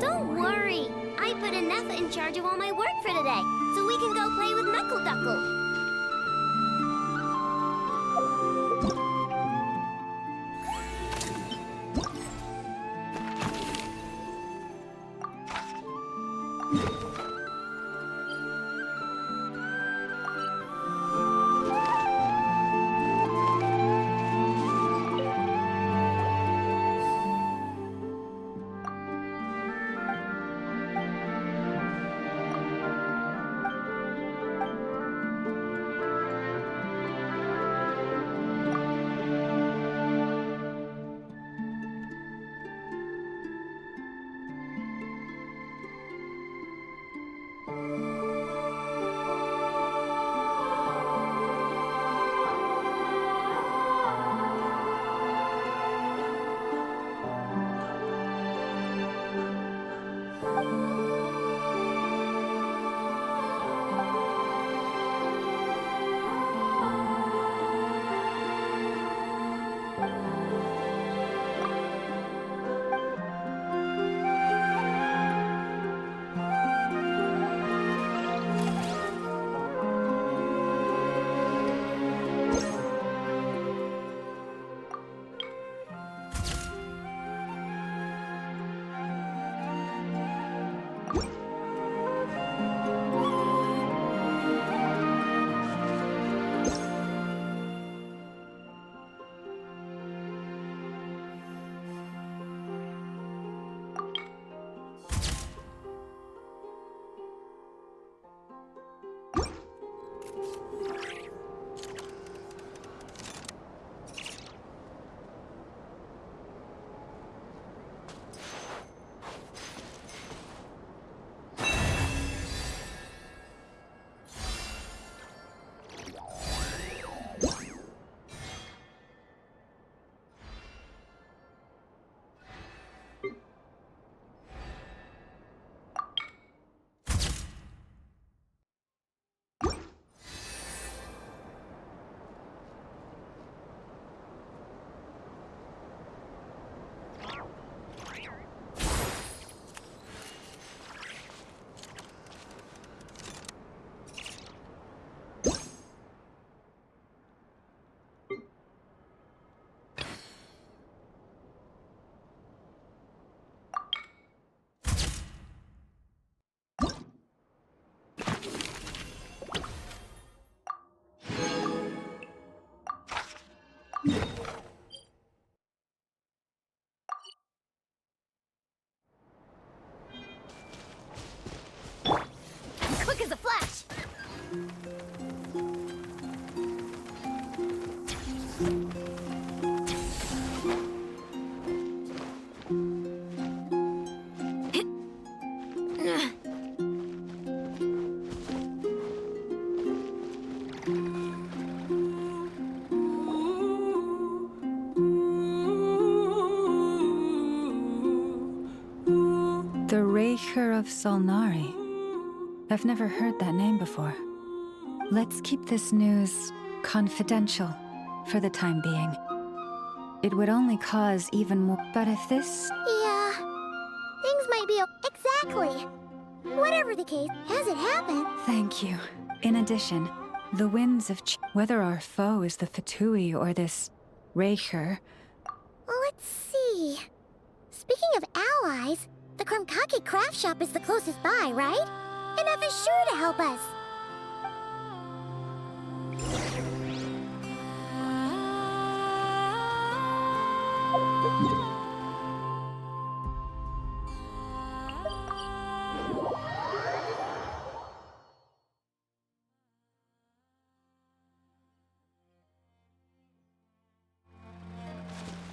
Don't worry. I put Anetha in charge of all my work for today, so we can go play with Knuckle Duckle. The Raker of Solnari. I've never heard that name before. Let's keep this news confidential for the time being. It would only cause even more. But if this... Yeah, things might be exactly. Whatever the case, has it happened? Thank you. In addition, the winds of whether our foe is the Fatui or this Raker. Let's see. Speaking of allies, the Krumkake craft shop is the closest by, right? Enough is sure to help us.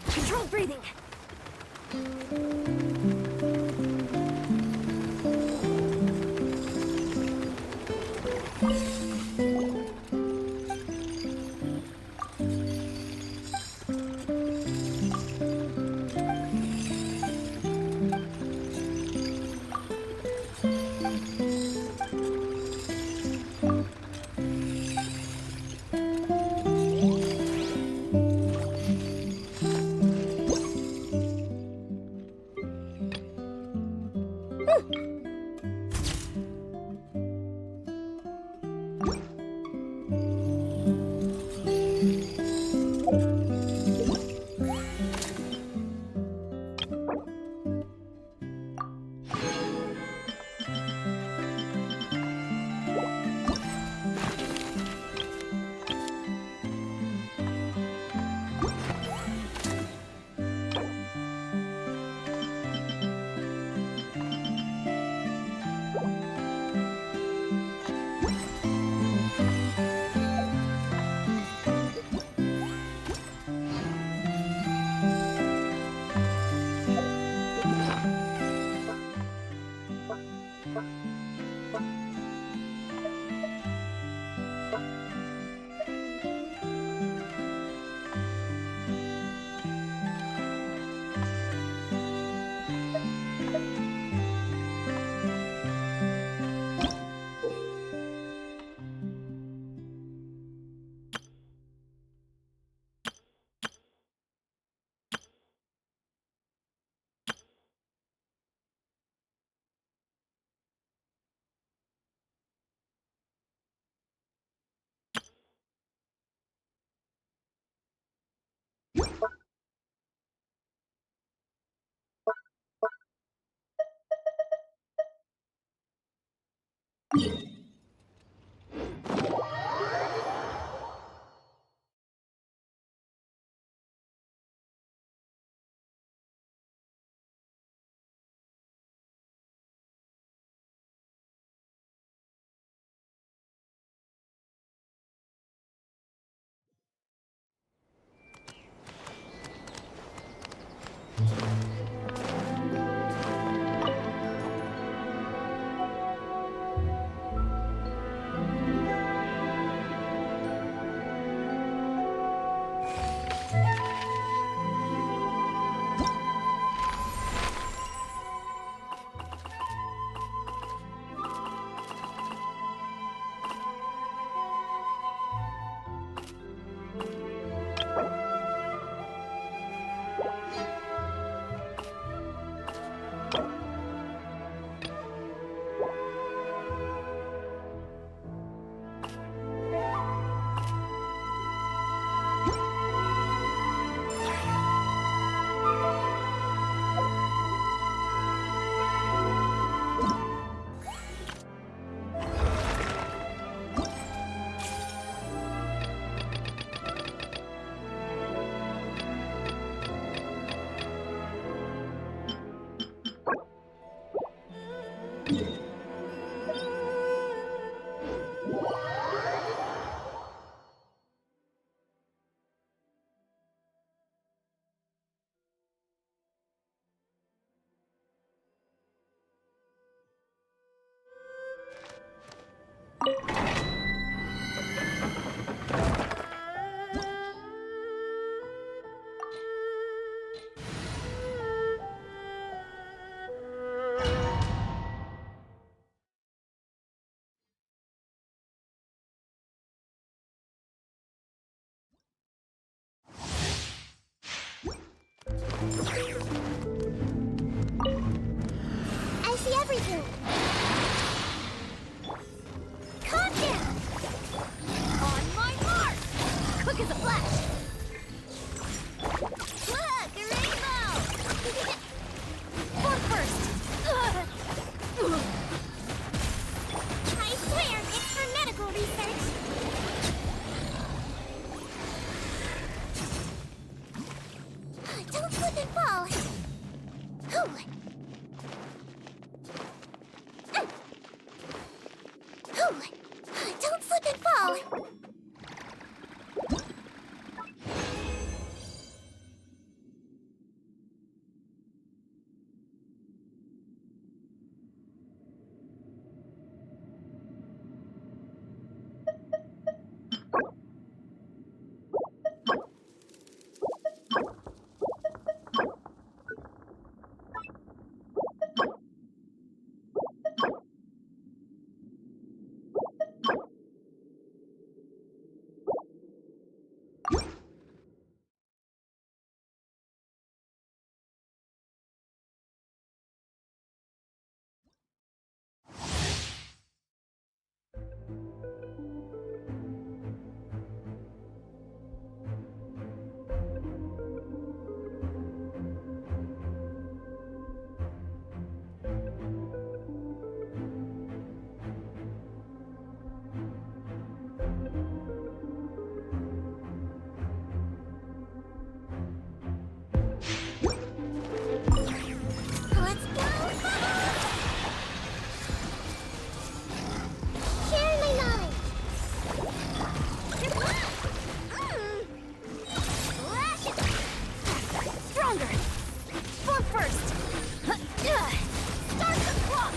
Controlled breathing. stronger. Form first. Start the clock.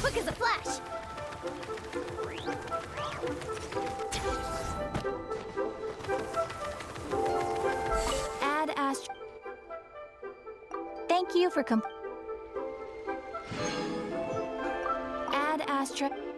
Quick as a flash! Add Thank you for Add Astra.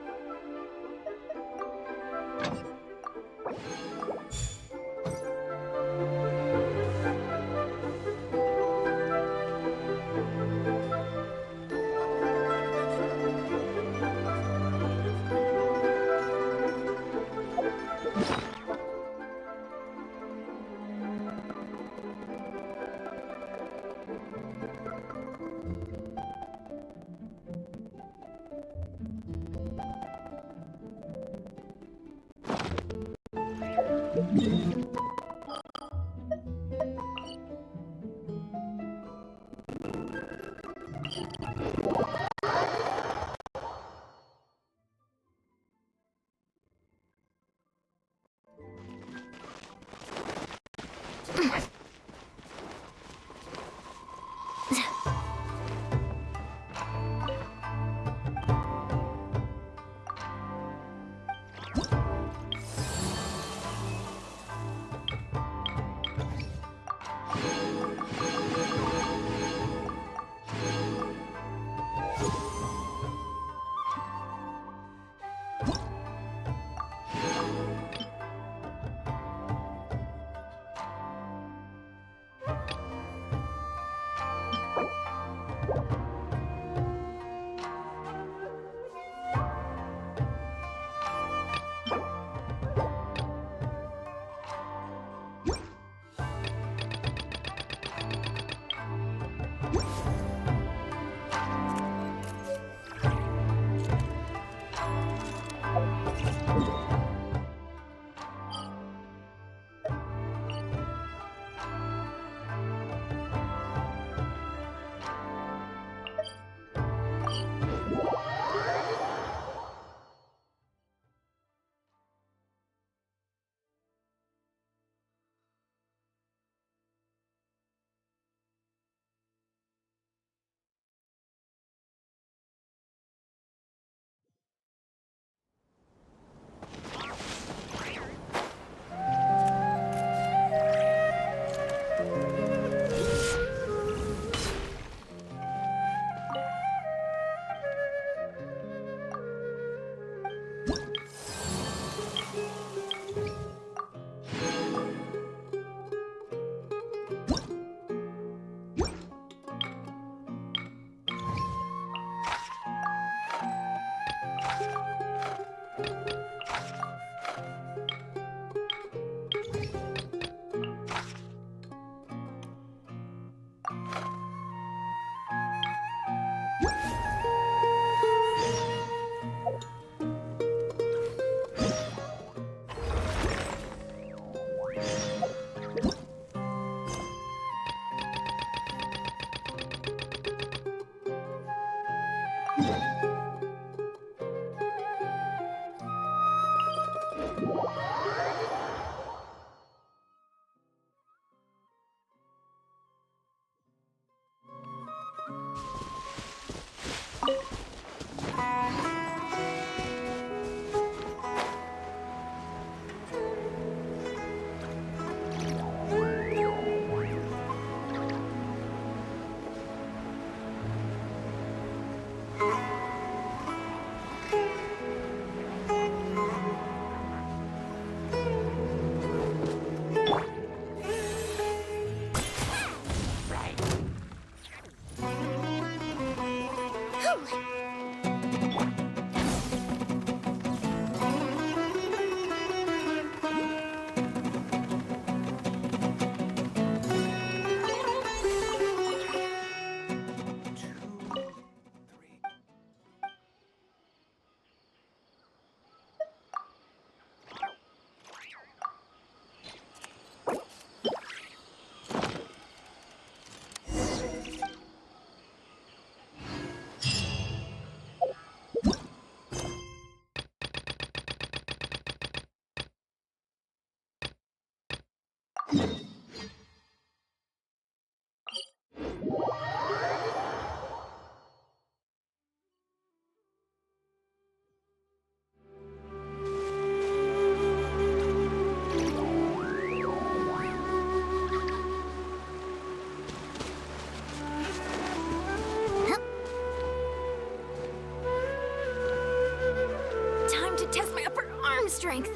strength.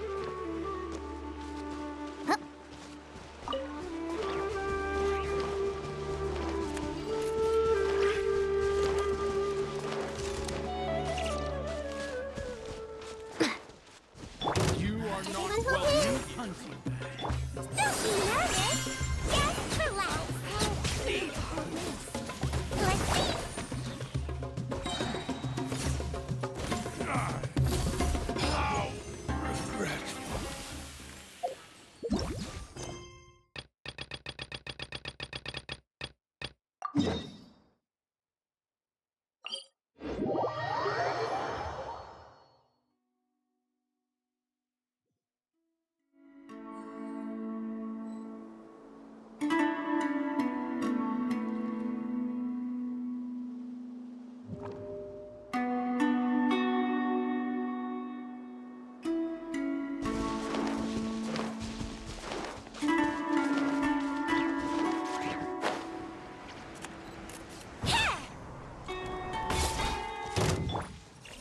You are not Everyone welcome okay? hunting. Don't be nervous. Just relax. Let's see. How regretful.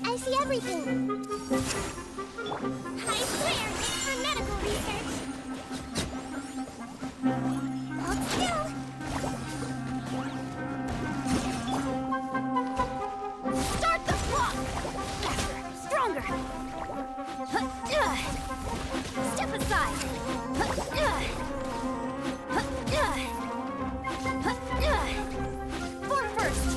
I see everything. I swear it's for medical research. Hold still. Start the clock! Faster, stronger! Step aside! Form first!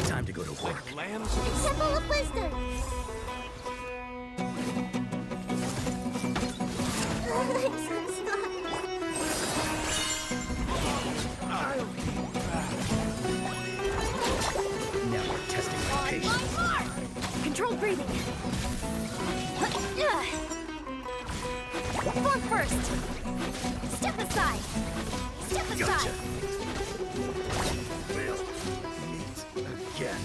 Time to go to work. Lambs? Temple of Wisdom. I'm so sorry. I'll be back. Now we're testing my On patience. my mark! Controlled breathing. Form first! Step aside! Step aside! Gotcha. We'll meet again.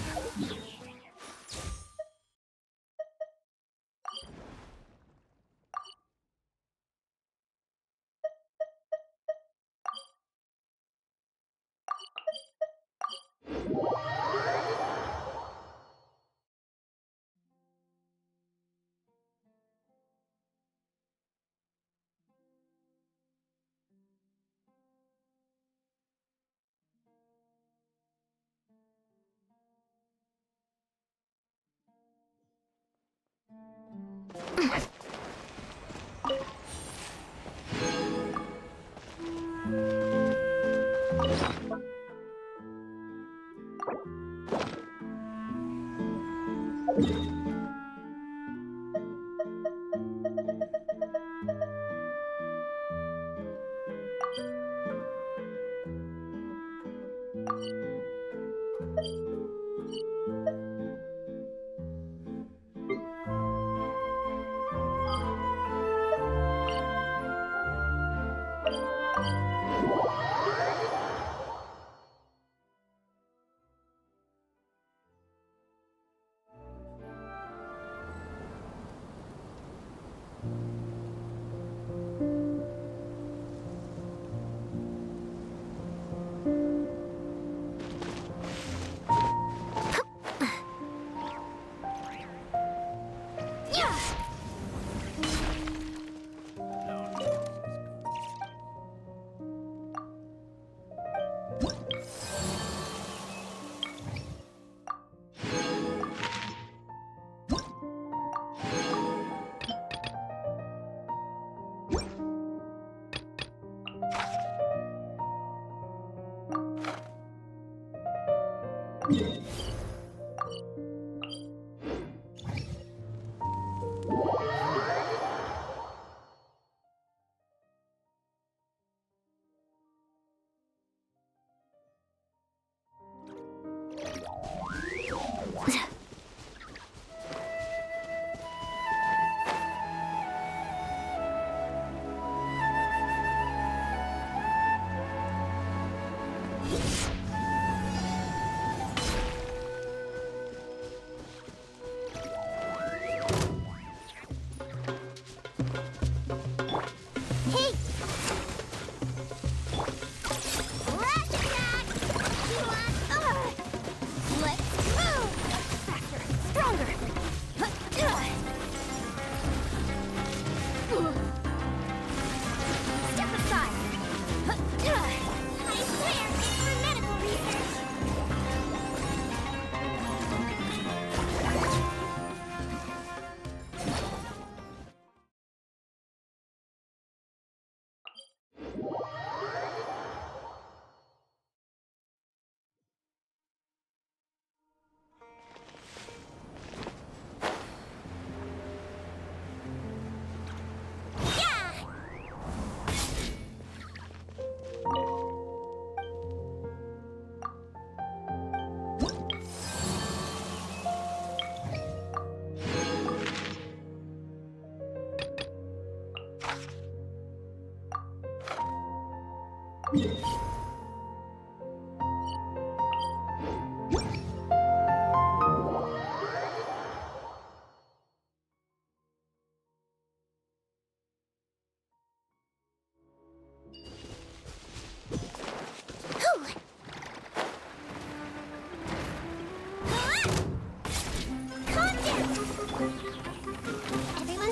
Everyone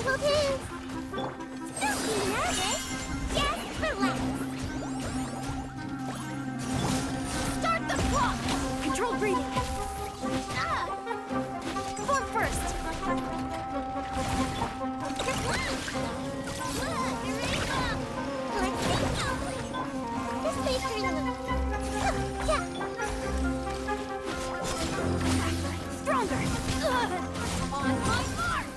hold hands. Don't be nervous. Just relax. Start the clock! Controlled breathing. Form first. Let's see. Just stay turning. Yeah. Stronger. On my mark.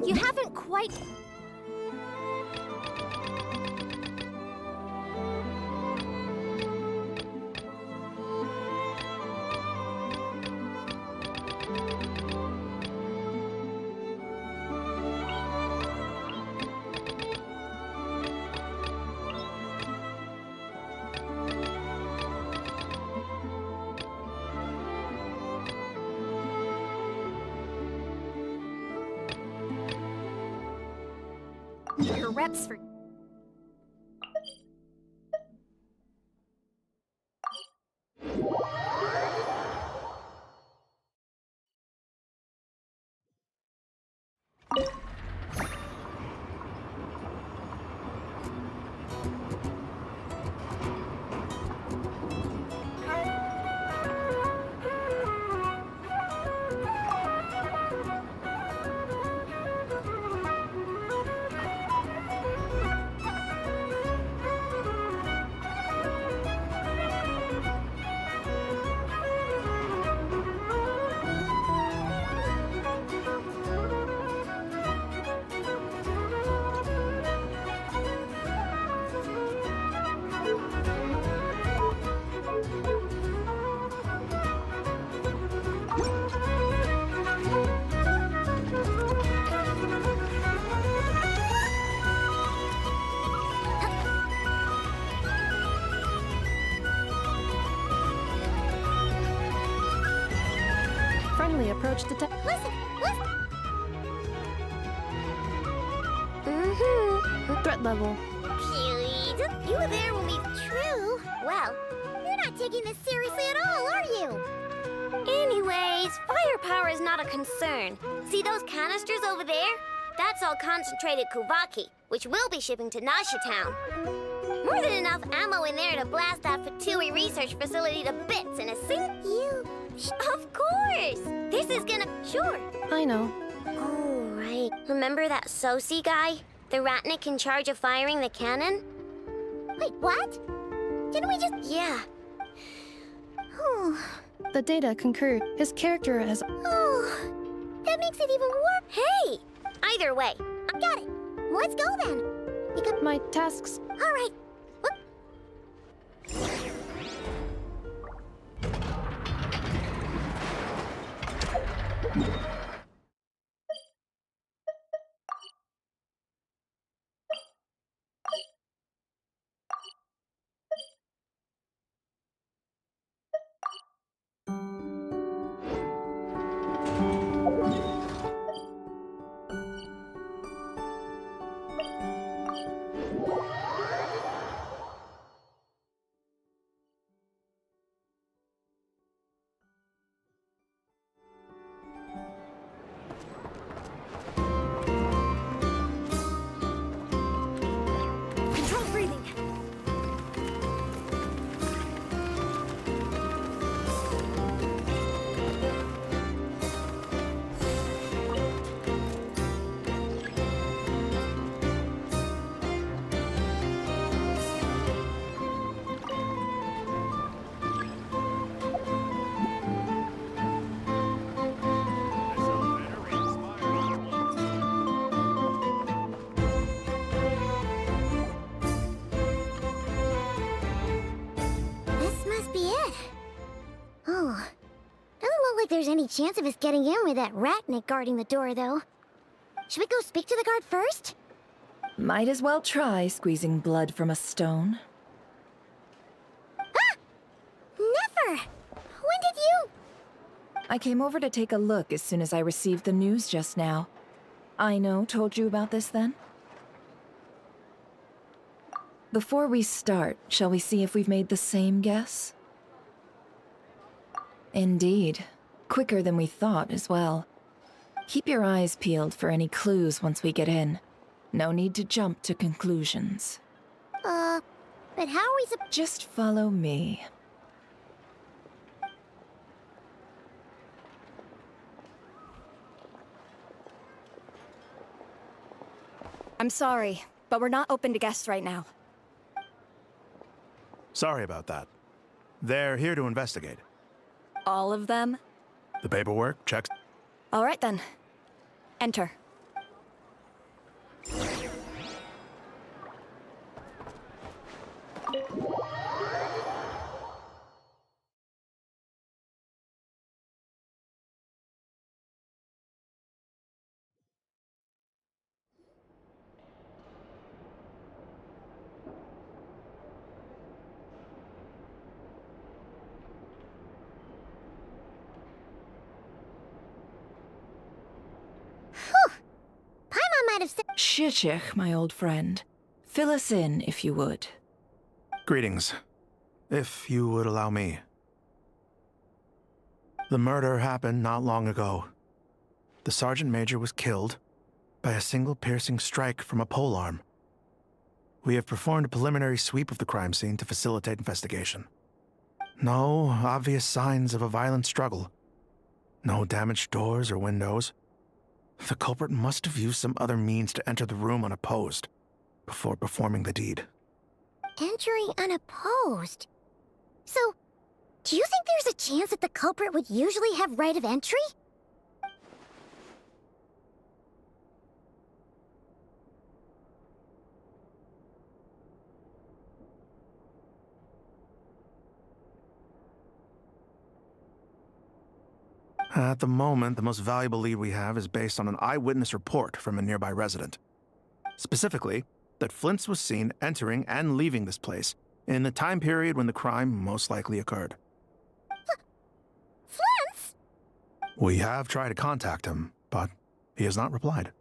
You haven't quite... Your reps for... friendly approach to Listen, listen. threat level. Please. You were there when we... True. Well, you're not taking this seriously at all, are you? Anyways, firepower is not a concern. See those canisters over there? That's all concentrated Kuvaki, which we'll be shipping to Nasha Town. More than enough ammo in there to blast that Fatui research facility to bits in a You... Of course! This is gonna... Sure. I know. Oh, right. Remember that Sosi guy? The Ratnik in charge of firing the cannon? Wait, what? Didn't we just... Yeah. Oh, The data concurred. His character has... oh, that makes it even worse. Hey! Either way. I got it. Let's go then. You got... My tasks. All right. What? Control breathing. This must be it. Oh, doesn't look like there's any chance of us getting in with that Ratnik guarding the door, though. Should we go speak to the guard first? Might as well try squeezing blood from a stone. Ah! Never! When did you... I came over to take a look as soon as I received the news just now. Aino told you about this then? Before we start, shall we see if we've made the same guess? Indeed. Quicker than we thought as well. Keep your eyes peeled for any clues once we get in. No need to jump to conclusions. But how are we Just follow me. I'm sorry, but we're not open to guests right now. Sorry about that. They're here to investigate. All of them? The paperwork, checks. All right then. Enter. Paimon might have said... Shishich, my old friend. Fill us in, if you would. Greetings. If you would allow me. The murder happened not long ago. The Sergeant Major was killed by a single piercing strike from a polearm. We have performed a preliminary sweep of the crime scene to facilitate investigation. No obvious signs of a violent struggle. No damaged doors or windows. The culprit must have used some other means to enter the room unopposed before performing the deed. Entering unopposed. So, do you think there's a chance that the culprit would usually have right of entry? At the moment, the most valuable lead we have is based on an eyewitness report from a nearby resident. Specifically, that Flint's was seen entering and leaving this place in the time period when the crime most likely occurred. Flint's? We have tried to contact him, but he has not replied.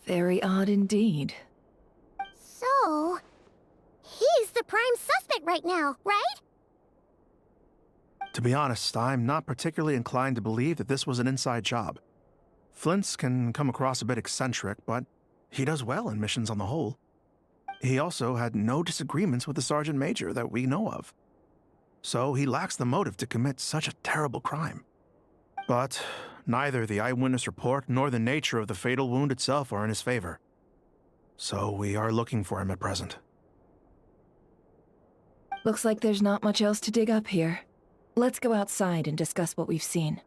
Very odd indeed. So, he's the prime suspect right now, right? To be honest, I'm not particularly inclined to believe that this was an inside job. Flint's can come across a bit eccentric, but he does well in missions on the whole. He also had no disagreements with the Sergeant Major that we know of. So he lacks the motive to commit such a terrible crime. But neither the eyewitness report nor the nature of the fatal wound itself are in his favor. So we are looking for him at present. Looks like there's not much else to dig up here. Let's go outside and discuss what we've seen.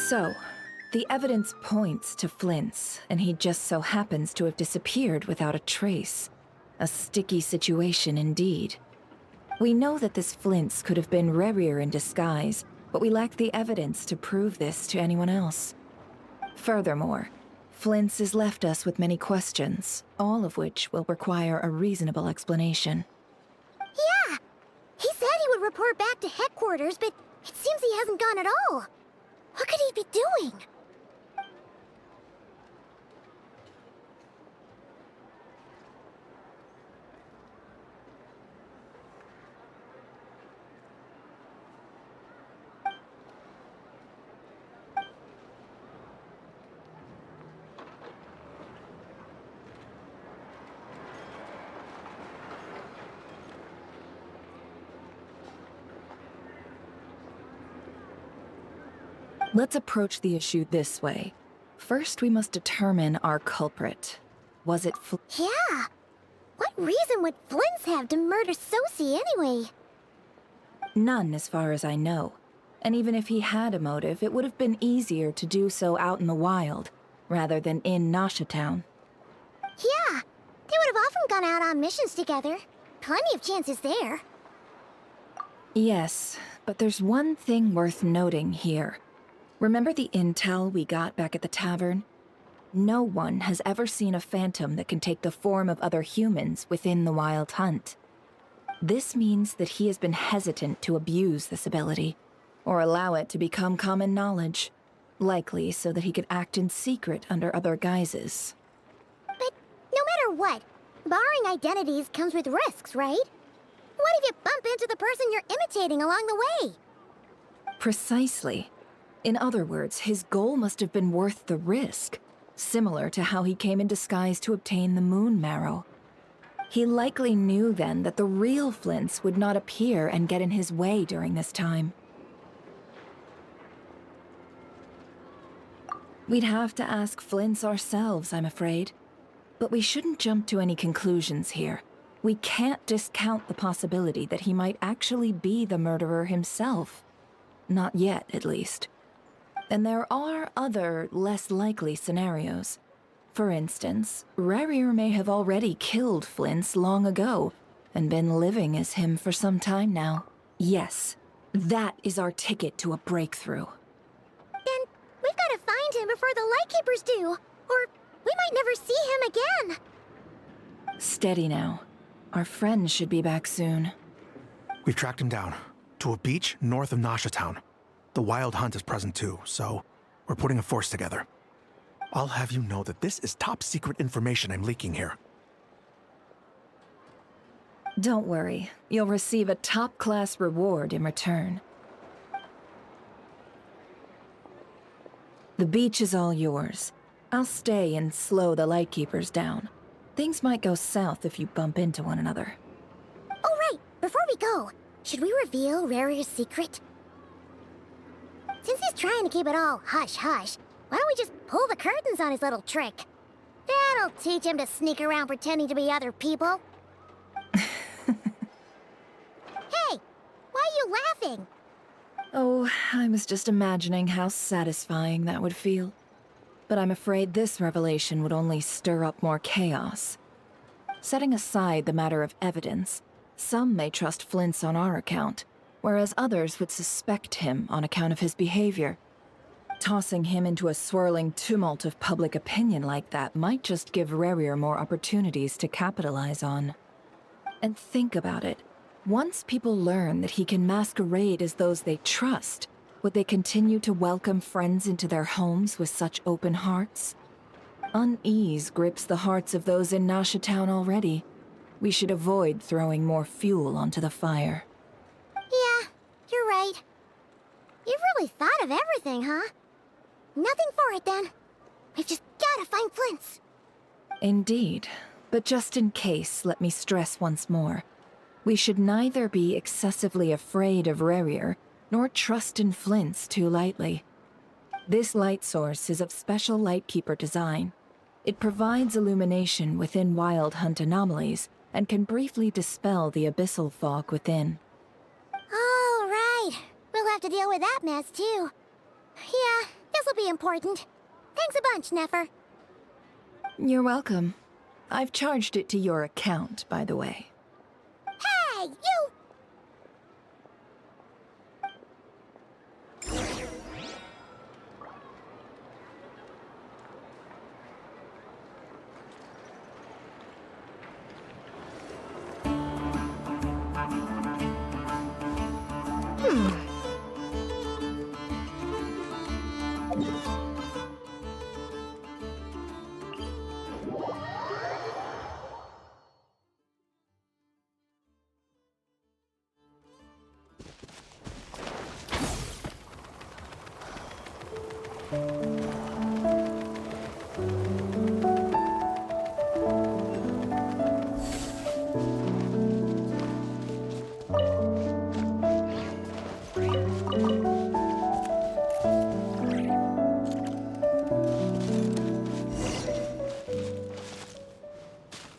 So, the evidence points to Flint's, and he just so happens to have disappeared without a trace. A sticky situation indeed. We know that this Flint's could have been Rerir in disguise, but we lack the evidence to prove this to anyone else. Furthermore, Flint's has left us with many questions, all of which will require a reasonable explanation. Yeah! He said he would report back to headquarters, but it seems he hasn't gone at all. What could he be doing? Let's approach the issue this way. First, we must determine our culprit. Was it Yeah! What reason would Flint's have to murder Sosie anyway? None, as far as I know. And even if he had a motive, it would have been easier to do so out in the wild, rather than in Nasha Town. Yeah! They would have often gone out on missions together. Plenty of chances there. Yes, but there's one thing worth noting here. Remember the intel we got back at the tavern? No one has ever seen a phantom that can take the form of other humans within the Wild Hunt. This means that he has been hesitant to abuse this ability, or allow it to become common knowledge, likely so that he could act in secret under other guises. But no matter what, borrowing identities comes with risks, right? What if you bump into the person you're imitating along the way? Precisely. In other words, his goal must have been worth the risk, similar to how he came in disguise to obtain the moon marrow. He likely knew then that the real Flints would not appear and get in his way during this time. We'd have to ask Flints ourselves, I'm afraid. But we shouldn't jump to any conclusions here. We can't discount the possibility that he might actually be the murderer himself. Not yet, at least. And there are other, less likely scenarios. For instance, Rerir may have already killed Flint's long ago, and been living as him for some time now. Yes, that is our ticket to a breakthrough. Then we've got to find him before the Lightkeepers do, or we might never see him again. Steady now. Our friend should be back soon. We've tracked him down to a beach north of Nasha Town. The Wild Hunt is present too, so we're putting a force together. I'll have you know that this is top secret information I'm leaking here. Don't worry, you'll receive a top-class reward in return. The beach is all yours. I'll stay and slow the Lightkeepers down. Things might go south if you bump into one another. Oh right, before we go, should we reveal Rerir's secret? Since he's trying to keep it all hush-hush, why don't we just pull the curtains on his little trick? That'll teach him to sneak around pretending to be other people. Hey! Why are you laughing? Oh, I was just imagining how satisfying that would feel. But I'm afraid this revelation would only stir up more chaos. Setting aside the matter of evidence, Some may trust Flint's on our account, whereas others would suspect him on account of his behavior. Tossing him into a swirling tumult of public opinion like that might just give Rerir more opportunities to capitalize on. And think about it. Once people learn that he can masquerade as those they trust, would they continue to welcome friends into their homes with such open hearts? Unease grips the hearts of those in Nasha Town already. We should avoid throwing more fuel onto the fire. Yeah, you're right. You've really thought of everything, huh? Nothing for it, then. We've just gotta find Flint's. Indeed. But just in case, let me stress once more. We should neither be excessively afraid of Rerir, nor trust in Flint's too lightly. This light source is of special Lightkeeper design. It provides illumination within Wild Hunt anomalies, and can briefly dispel the abyssal fog within. Oh, right. We'll have to deal with that mess, too. Yeah, this'll be important. Thanks a bunch, Nefer. You're welcome. I've charged it to your account, by the way. Hey, you!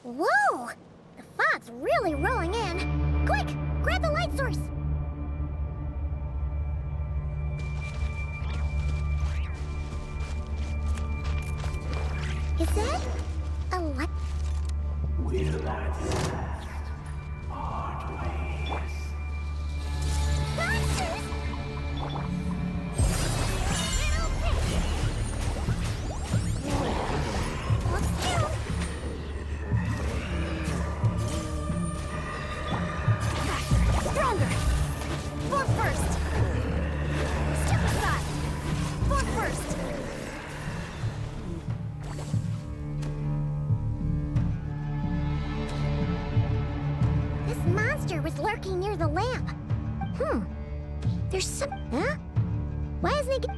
Whoa! The fog's really rolling in. Quick, grab the light source. Is that a light? Will at last part ways. Monsters! Looks down. Stronger! Form first! Step aside! Form first! This monster was lurking near the lamp. There's some... Huh? Why isn't it...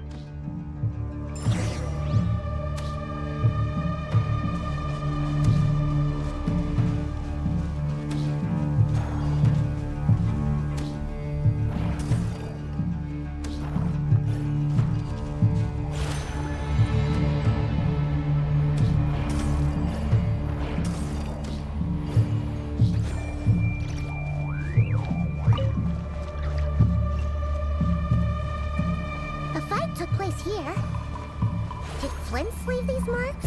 A fight took place here. Did Flint's leave these marks?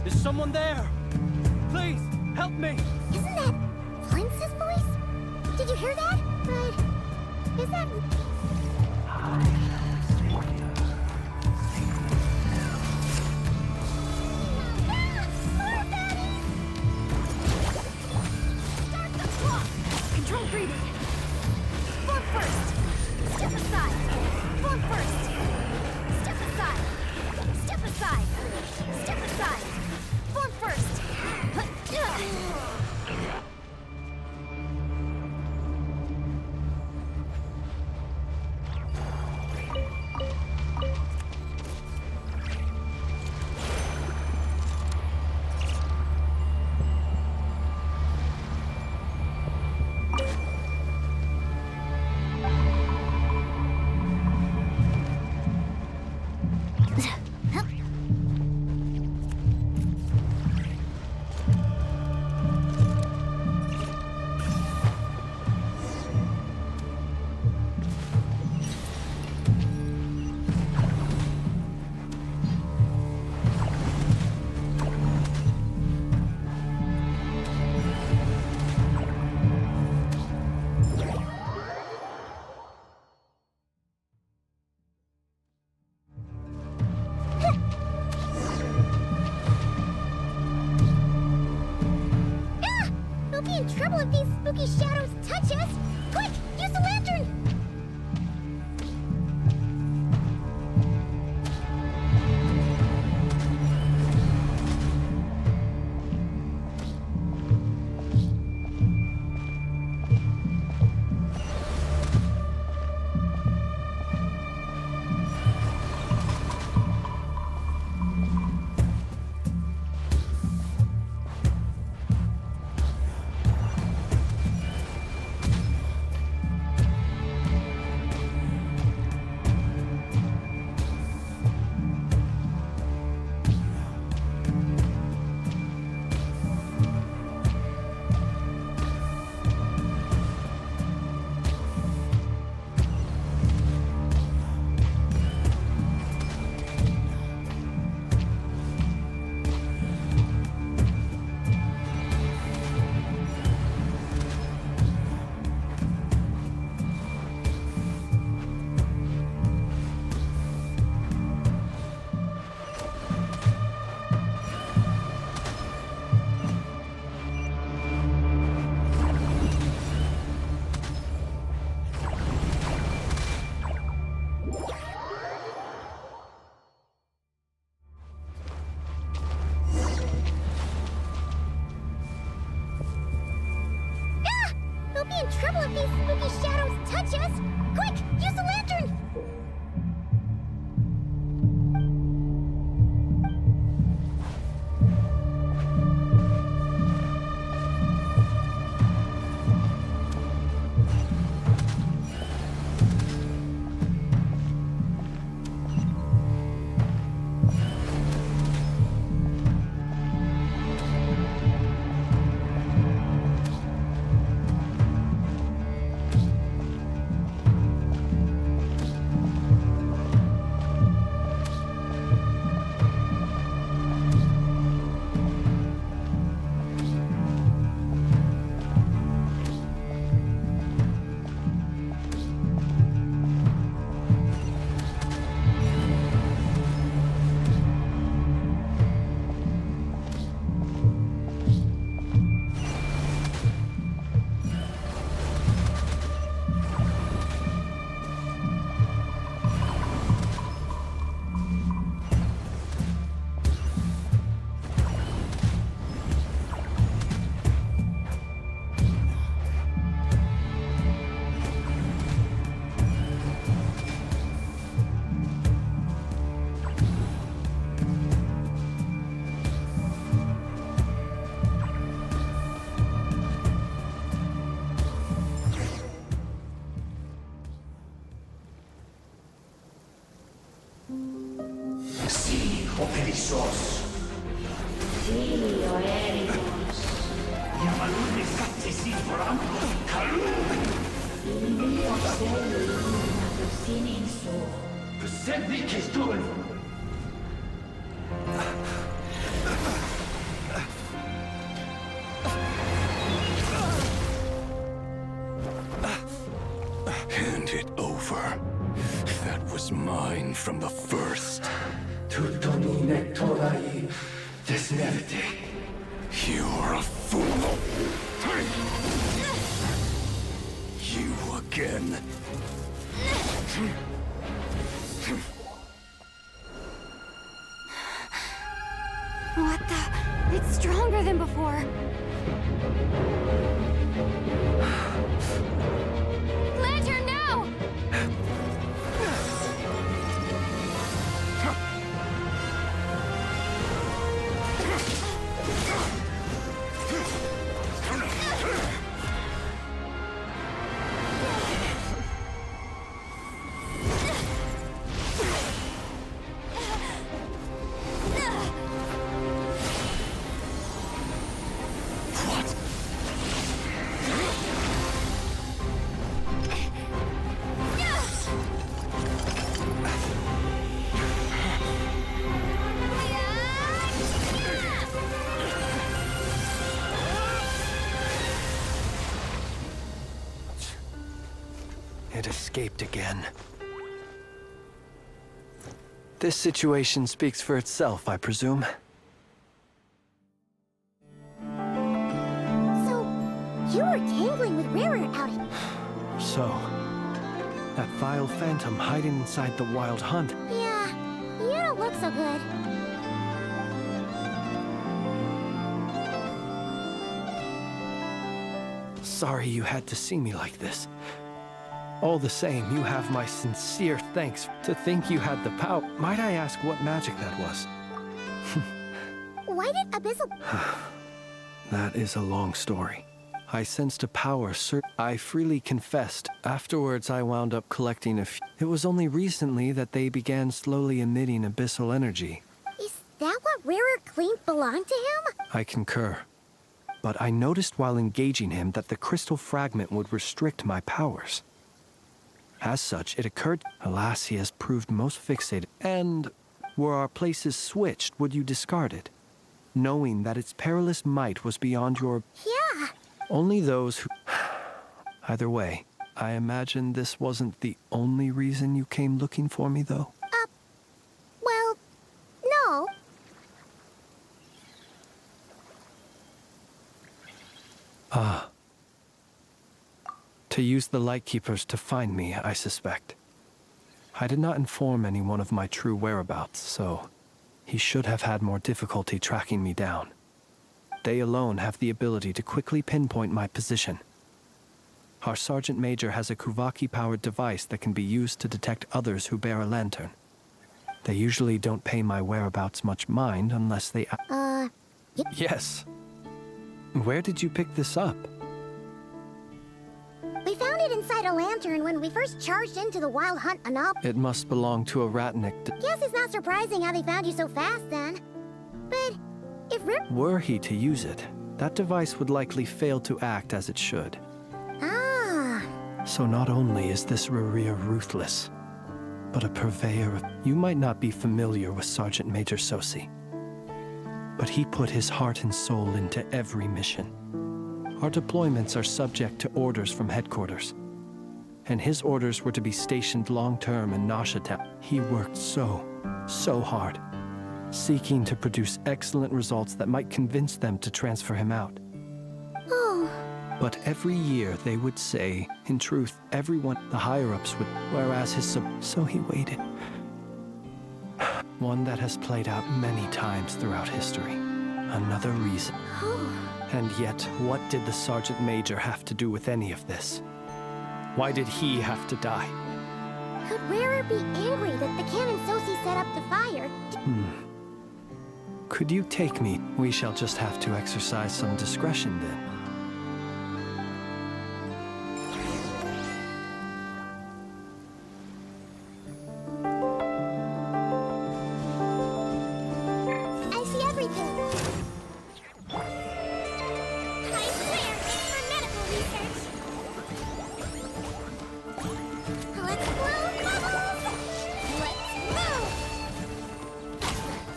Is someone there? Please, help me! Isn't that Flint's voice? Did you hear that? But is that... Start the clock! Control breathing! Form first! Step aside! Form first! Step aside! Step aside! Step aside! Form first! We'll be in trouble if these spooky shadows touch us! Quick, use the lantern! We'll be in trouble if these spooky shadows touch us! Quick, use the lantern! Hand it over. That was mine from the first. You're a fool. You again. What the? It's stronger than before. Lantern, now! It escaped again. This situation speaks for itself, I presume. So, You were tangling with Rarer out here. So, that vile phantom hiding inside the wild hunt. Yeah, you don't look so good. Sorry you had to see me like this. All the same, you have my sincere thanks. To think you had the power. Might I ask what magic that was? Why did Abyssal... That is a long story. I sensed a power, sir. I freely confessed. Afterwards, I wound up collecting a few. It was only recently that they began slowly emitting abyssal energy. Is that what Rarer claimed belonged to him? I concur. But I noticed while engaging him that the crystal fragment would restrict my powers. As such, it occurred, alas, he has proved most fixated. And were our places switched, would you discard it? Knowing that its perilous might was beyond your... Yeah. Only those who... Either way, I imagine this wasn't the only reason you came looking for me, though? Well, no. To use the Lightkeepers to find me, I suspect. I did not inform anyone of my true whereabouts, so he should have had more difficulty tracking me down. They alone have the ability to quickly pinpoint my position. Our Sergeant Major has a Kuvaki-powered device that can be used to detect others who bear a lantern. They usually don't pay my whereabouts much mind unless they... Yes. Where did you pick this up? We found it inside a lantern when we first charged into the Wild Hunt Anob. It must belong to a Ratnik. Guess it's not surprising how they found you so fast then. But if Were he to use it, that device would likely fail to act as it should. Ah. So not only is this Rarir ruthless, but a purveyor of... You might not be familiar with Sergeant Major Sosi, but he put his heart and soul into every mission. Our deployments are subject to orders from headquarters, and his orders were to be stationed long-term in Nashita. He worked so hard, seeking to produce excellent results that might convince them to transfer him out. Oh. But every year they would say, in truth, everyone, the higher-ups would, whereas his so he waited. One that has played out many times throughout history. Another reason. And yet, what did the Sergeant Major have to do with any of this? Why did he have to die? Could Rarer be angry that the cannon Sosi set up the fire? Could you take me? We shall just have to exercise some discretion then. I see everything. I swear, it's for medical research. Let's blow bubbles! Let's move!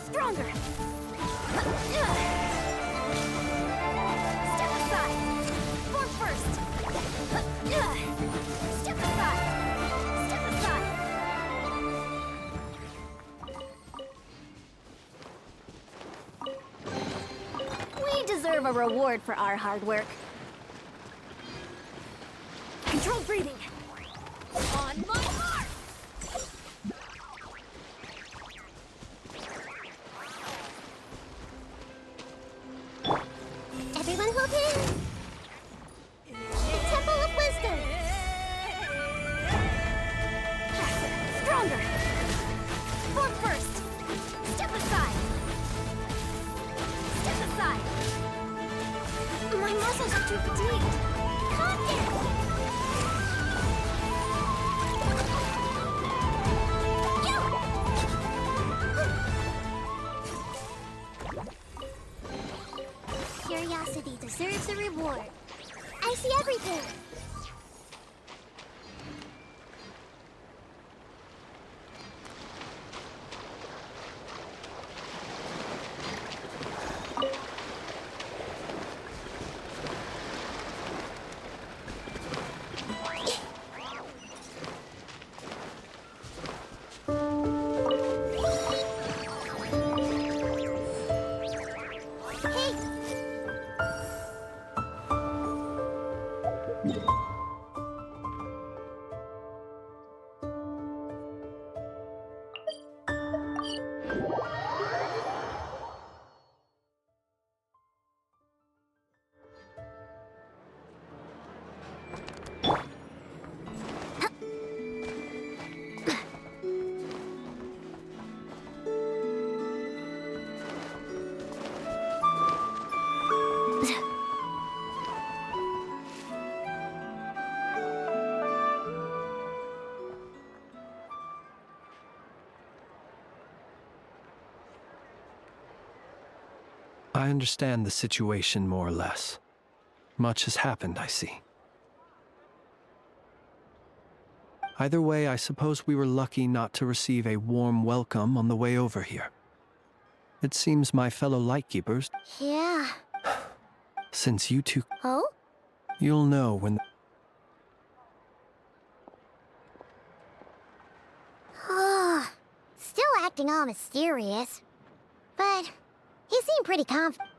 Stronger! Step aside! Form first! Step aside! Step aside! We deserve a reward for our hard work. Controlled breathing. On my mark! Everyone hold in! The Temple of Wisdom! Stronger! Form first! Step aside! Step aside! My muscles are too fatigued! Calm down! Curiosity deserves a reward. I see everything. Hey! I understand the situation more or less. Much has happened, I see. Either way, I suppose we were lucky not to receive a warm welcome on the way over here. It seems my fellow Lightkeepers, Yeah. since you two, Oh? you'll know when... Oh. Still acting all mysterious. But he seemed pretty confident.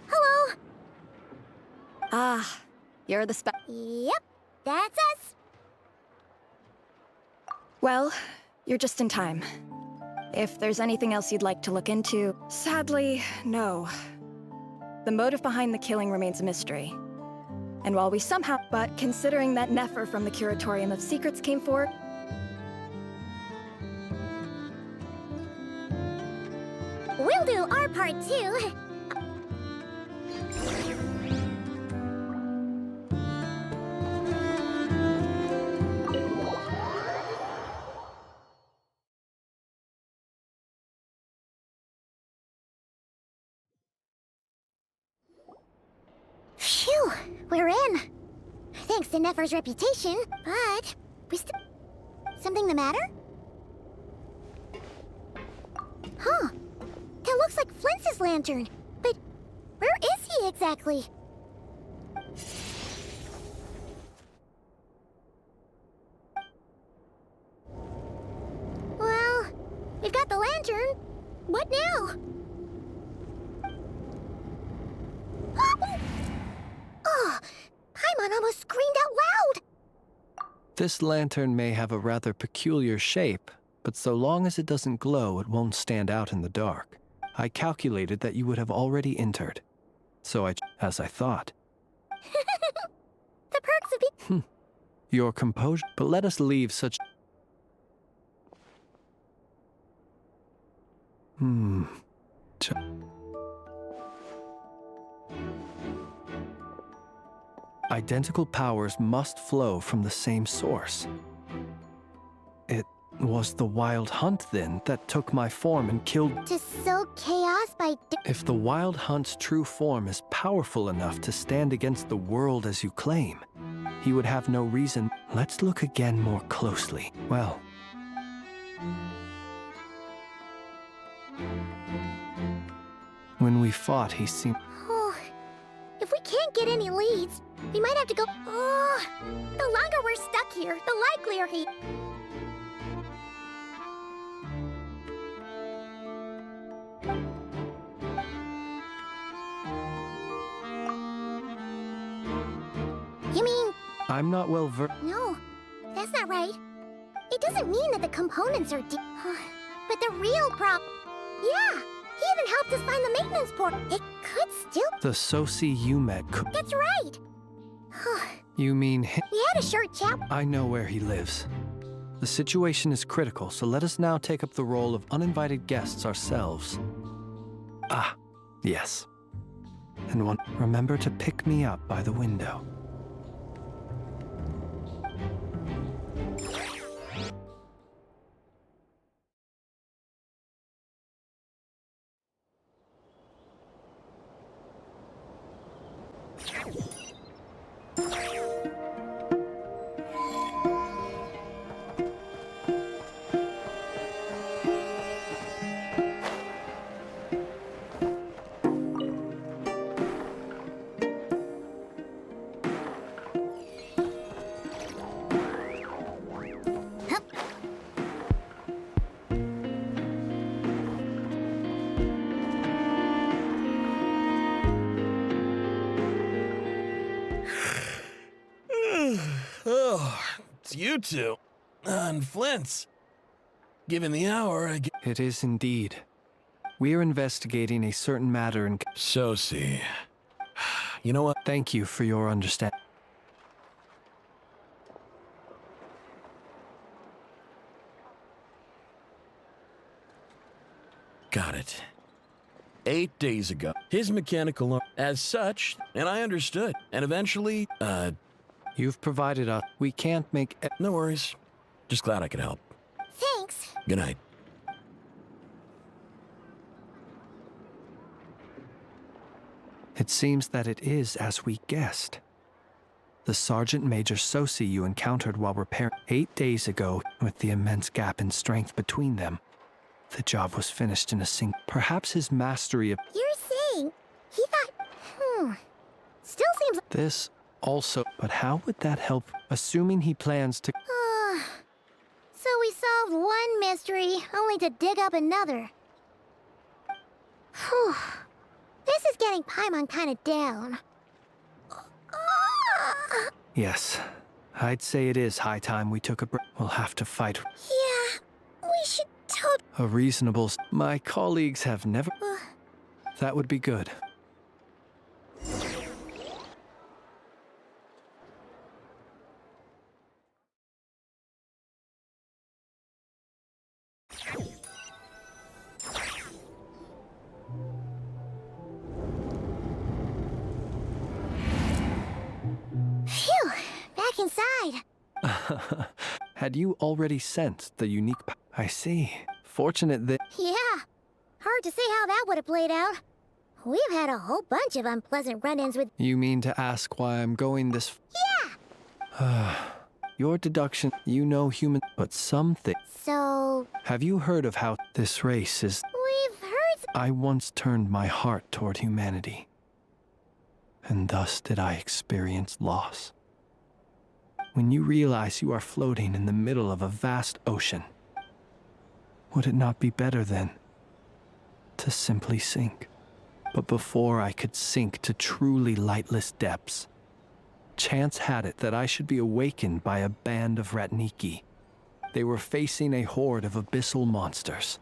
Hello? Ah, you're the Yep, that's us. Well, you're just in time. If there's anything else you'd like to look into, sadly, no. The motive behind the killing remains a mystery. And while we somehow... But considering that Nefer from the Curatorium of Secrets came forward... We'll do our part too. Phew, we're in. Thanks to Nefer's reputation, but we still... Something the matter? Huh. That looks like Flint's lantern. But where is he exactly? Well, we've got the lantern. What now? Oh, Paimon almost screamed out loud! This lantern may have a rather peculiar shape, but so long as it doesn't glow, it won't stand out in the dark. I calculated that you would have already entered. So as I thought. The perks of being... Your composure, but let us leave such... Identical powers must flow from the same source. It was the Wild Hunt, then, that took my form and killed... To sow chaos by... If the Wild Hunt's true form is powerful enough to stand against the world as you claim, he would have no reason... Let's look again more closely. Well... When we fought, he seemed... Oh, if we can't get any leads, we might have to go... Oh, the longer we're stuck here, the likelier he... You mean... I'm not well No, that's not right. It doesn't mean that the components are but the real problem... Yeah, he even helped us find the maintenance port. It could still... The Soci you met could... That's right. You mean him? We had a short chat... I know where he lives. The situation is critical, so let us now take up the role of uninvited guests ourselves. Ah, yes. And remember to pick me up by the window. it's you two. And Flint's. Given the hour, I get... It is indeed. We are investigating a certain matter and... So see. You know what? Thank you for your understanding. Got it. 8 days ago, his mechanical arm, as such, and I understood. And eventually, You've provided us. We can't make... no worries. Just glad I could help. Thanks. Good night. It seems that it is as we guessed. The Sergeant Major Sosi you encountered while repairing 8 days ago, with the immense gap in strength between them. The job was finished in a single... Perhaps his mastery of... You're saying he thought, still seems... This also... But how would that help? Assuming he plans to... So we solved one mystery, only to dig up another. Whew. This is getting Paimon kind of down. Yes. I'd say it is high time we took a break. We'll have to fight. Yeah, we should A reasonable... My colleagues have never... That would be good. Phew, back inside. Had you already sensed the unique... I see. Fortunate that... Yeah, hard to say how that would have played out. We've had a whole bunch of unpleasant run-ins with... You mean to ask why I'm going this... Yeah! Your deduction, you know human... But something... So... Have you heard of how this race is... We've heard... I once turned my heart toward humanity. And thus did I experience loss. When you realize you are floating in the middle of a vast ocean, would it not be better then to simply sink? But before I could sink to truly lightless depths, chance had it that I should be awakened by a band of Ratniki. They were facing a horde of abyssal monsters,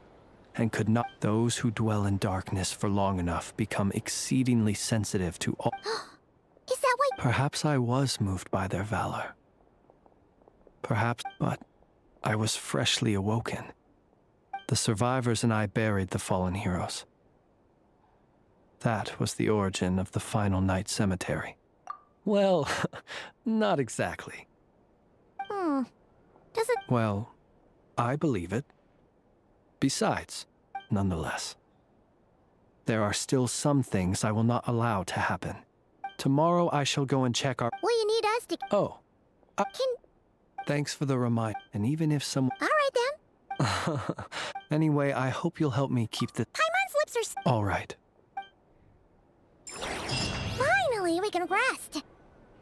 and could not... Those who dwell in darkness for long enough become exceedingly sensitive to all... Is that why... Perhaps I was moved by their valor. Perhaps, but I was freshly awoken. The survivors and I buried the fallen heroes. That was the origin of the final night cemetery. Well, not exactly. Does it... Well, I believe it. Besides, nonetheless, there are still some things I will not allow to happen. Tomorrow I shall go and check our... Will you need us to... Oh. Can... Thanks for the reminder. And even if some... All right, then. Anyway, I hope you'll help me keep the... Paimon's lips are... All right. Finally, we can rest.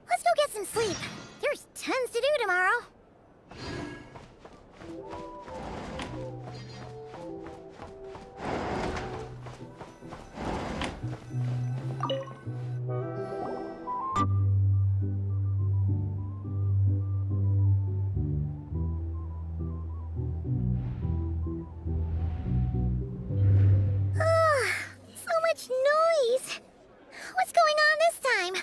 Let's go get some sleep. There's tons to do tomorrow. So much noise. What's going on this time?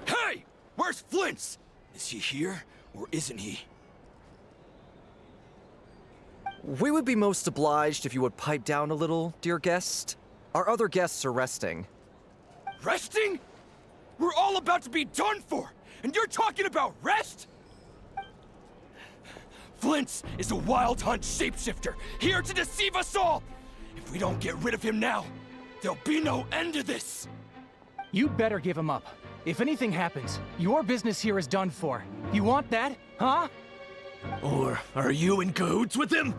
Hey! Where's Flint's? Is he here, or isn't he? We would be most obliged if you would pipe down a little, dear guest. Our other guests are resting. Resting? We're all about to be done for, and you're talking about rest? Flint's is a wild hunt shapeshifter, here to deceive us all! If we don't get rid of him now, there'll be no end to this! You better give him up. If anything happens, your business here is done for. You want that, huh? Or are you in cahoots with him?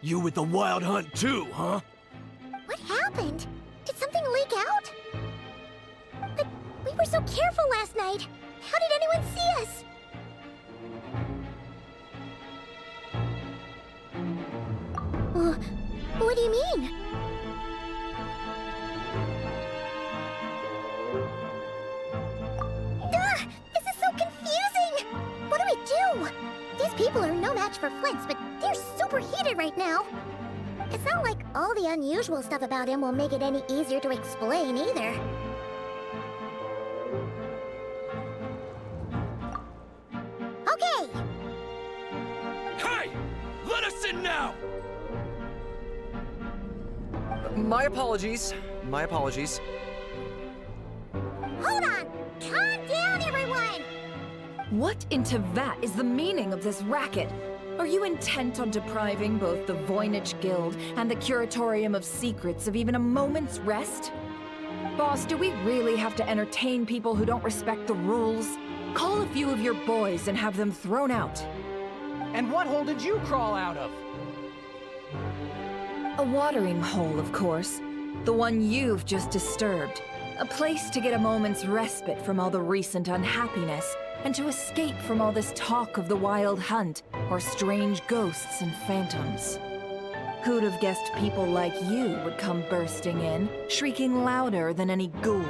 You with the wild hunt too, huh? What happened? Did something leak out? But we were so careful last night. How did anyone see us? mean? Ugh, this is so confusing! What do we do? These people are no match for Flint's, but they're super heated right now. It's not like all the unusual stuff about him will make it any easier to explain either. Okay! Hey! Let us in now! My apologies. My apologies. Hold on! Calm down, everyone! What in Tevat is the meaning of this racket? Are you intent on depriving both the Voynich Guild and the Curatorium of Secrets of even a moment's rest? Boss, do we really have to entertain people who don't respect the rules? Call a few of your boys and have them thrown out. And what hole did you crawl out of? A watering hole, of course. The one you've just disturbed. A place to get a moment's respite from all the recent unhappiness, and to escape from all this talk of the Wild Hunt, or strange ghosts and phantoms. Who'd have guessed people like you would come bursting in, shrieking louder than any ghoul?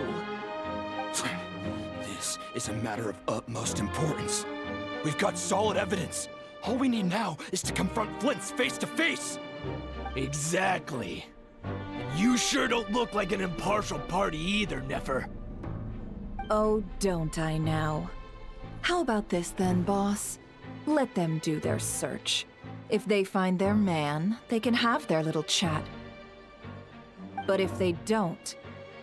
This is a matter of utmost importance. We've got solid evidence. All we need now is to confront Flint's face to face. Exactly. You sure don't look like an impartial party either, Nefer. Oh, don't I now? How about this then, boss? Let them do their search. If they find their man, they can have their little chat. But if they don't,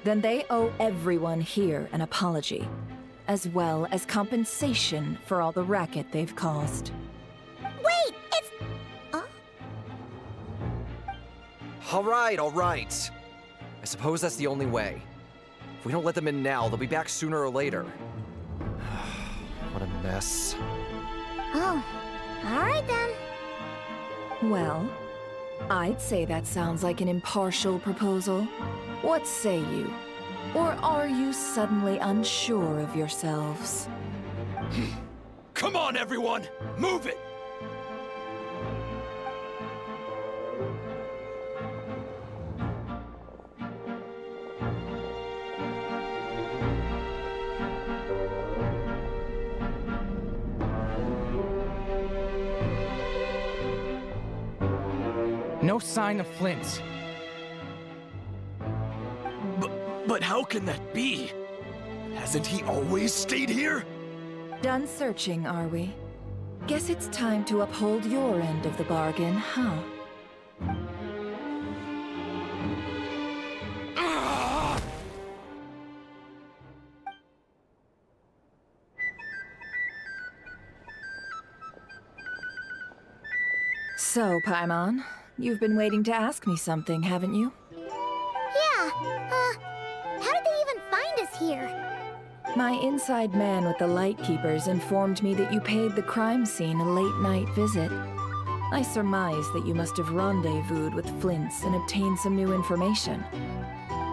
then they owe everyone here an apology, as well as compensation for all the racket they've caused. Wait, it's... All right. I suppose that's the only way. If we don't let them in now, they'll be back sooner or later. What a mess. Oh, alright then. Well, I'd say that sounds like an impartial proposal. What say you? Or are you suddenly unsure of yourselves? Come on, everyone! Move it! No sign of Flint. But how can that be? Hasn't he always stayed here? Done searching, are we? Guess it's time to uphold your end of the bargain, huh? So, Paimon, you've been waiting to ask me something, haven't you? Yeah, how did they even find us here? My inside man with the Lightkeepers informed me that you paid the crime scene a late-night visit. I surmise that you must have rendezvoused with Flint's and obtained some new information.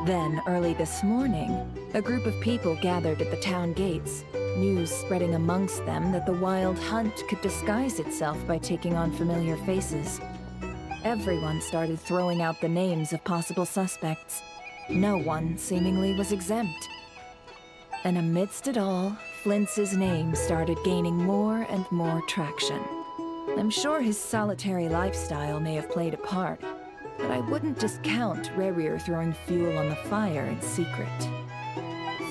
Then, early this morning, a group of people gathered at the town gates, news spreading amongst them that the Wild Hunt could disguise itself by taking on familiar faces. Everyone started throwing out the names of possible suspects. No one, seemingly, was exempt. And amidst it all, Flint's name started gaining more and more traction. I'm sure his solitary lifestyle may have played a part, but I wouldn't discount Rerir throwing fuel on the fire in secret.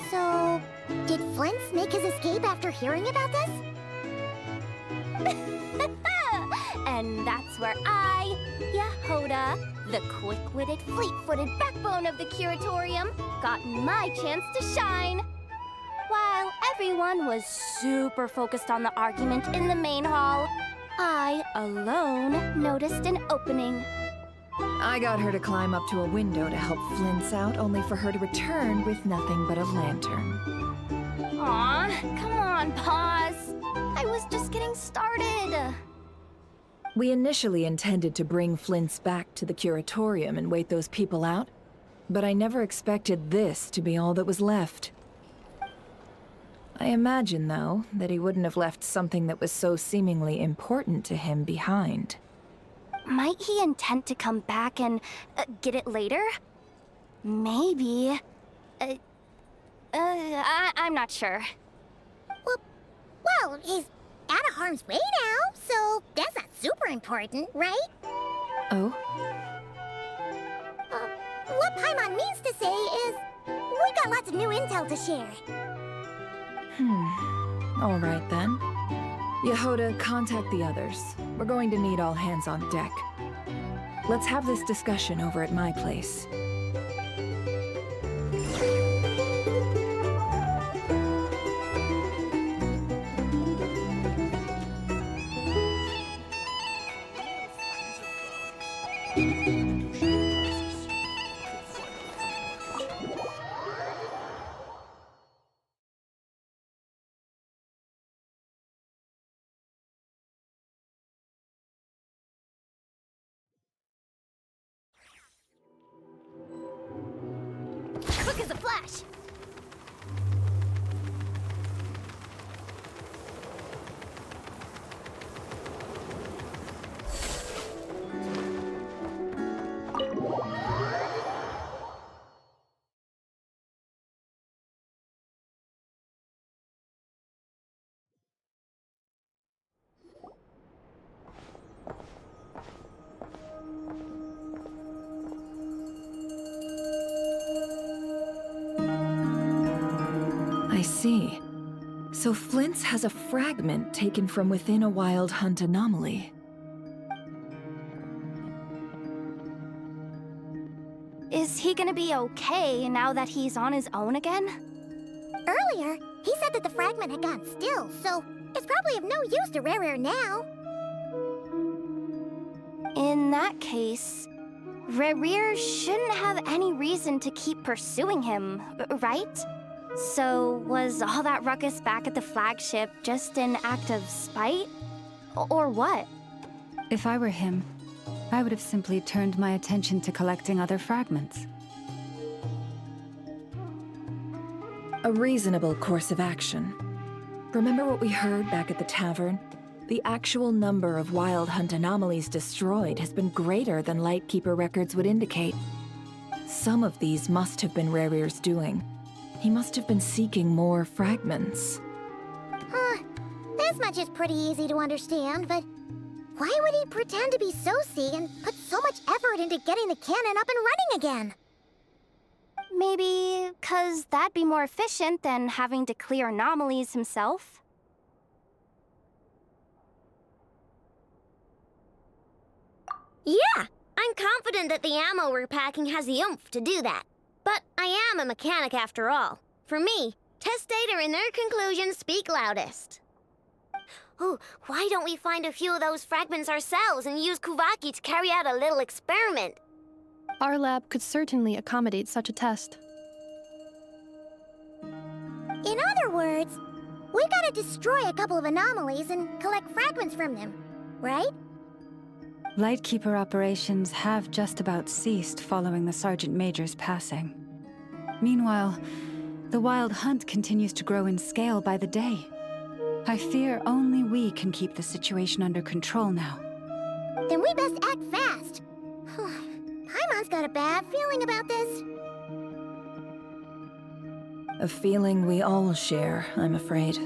So, did Flint's make his escape after hearing about this? And that's where I, Yehoda, the quick-witted, fleet-footed backbone of the Curatorium, got my chance to shine. While everyone was super focused on the argument in the main hall, I, alone, noticed an opening. I got her to climb up to a window to help Flint's out, only for her to return with nothing but a lantern. Aw, come on, pause. I was just getting started. We initially intended to bring Flint's back to the Curatorium and wait those people out, but I never expected this to be all that was left. I imagine, though, that he wouldn't have left something that was so seemingly important to him behind. Might he intend to come back and get it later? Maybe. I'm not sure. Well, he's out of harm's way now, so that's not super important, right? Oh? What Paimon means to say is, we got lots of new intel to share. All right then. Yehoda, contact the others. We're going to need all hands on deck. Let's have this discussion over at my place. Quick as a flash! I see. So Flint's has a fragment taken from within a wild hunt anomaly. Is he gonna be okay now that he's on his own again? Earlier, he said that the fragment had gone still, so it's probably of no use to Rare now. In that case, Rerir shouldn't have any reason to keep pursuing him, right? So was all that ruckus back at the flagship just an act of spite? Or what? If I were him, I would have simply turned my attention to collecting other fragments. A reasonable course of action. Remember what we heard back at the tavern? The actual number of wild hunt anomalies destroyed has been greater than Lightkeeper records would indicate. Some of these must have been Rerir's doing. He must have been seeking more fragments. This much is pretty easy to understand, but why would he pretend to be Soci and put so much effort into getting the cannon up and running again? Maybe 'cause that'd be more efficient than having to clear anomalies himself? Yeah, I'm confident that the ammo we're packing has the oomph to do that. But I am a mechanic after all. For me, test data and their conclusions speak loudest. Oh, why don't we find a few of those fragments ourselves and use Kuvaki to carry out a little experiment? Our lab could certainly accommodate such a test. In other words, we gotta destroy a couple of anomalies and collect fragments from them, right? Lightkeeper operations have just about ceased following the Sergeant Major's passing. Meanwhile, the Wild Hunt continues to grow in scale by the day. I fear only we can keep the situation under control now. Then we best act fast. Paimon's got a bad feeling about this. A feeling we all share, I'm afraid.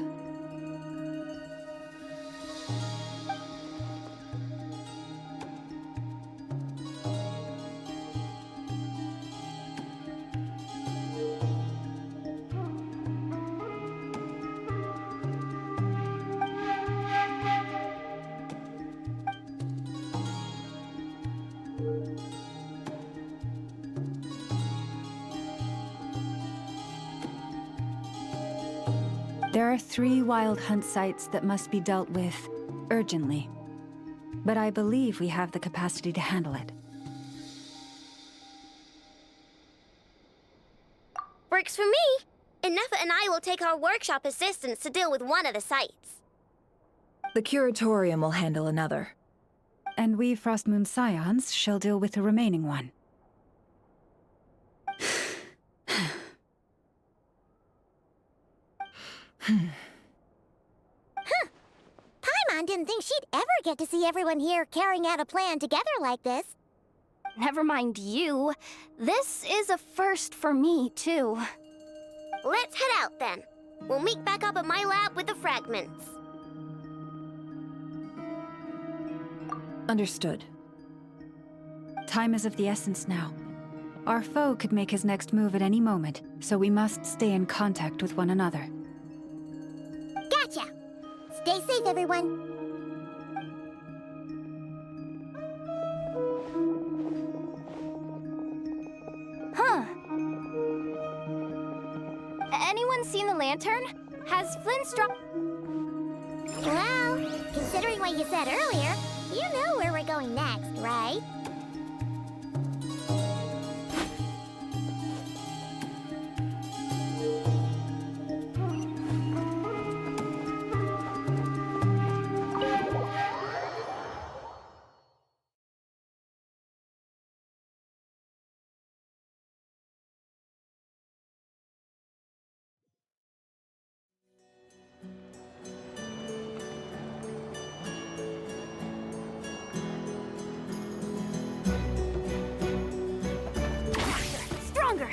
There are 3 Wild Hunt sites that must be dealt with urgently. But I believe we have the capacity to handle it. Works for me. Ineffa and I will take our workshop assistants to deal with one of the sites. The Curatorium will handle another. And we Frostmoon Scions shall deal with the remaining one. Leon didn't think she'd ever get to see everyone here carrying out a plan together like this. Never mind you. This is a first for me, too. Let's head out then. We'll meet back up at my lab with the fragments. Understood. Time is of the essence now. Our foe could make his next move at any moment, so we must stay in contact with one another. Gotcha! Stay safe, everyone. Huh. Anyone seen the lantern? Has Flynn struck... Well, considering what you said earlier, you know where we're going next, right? Stronger!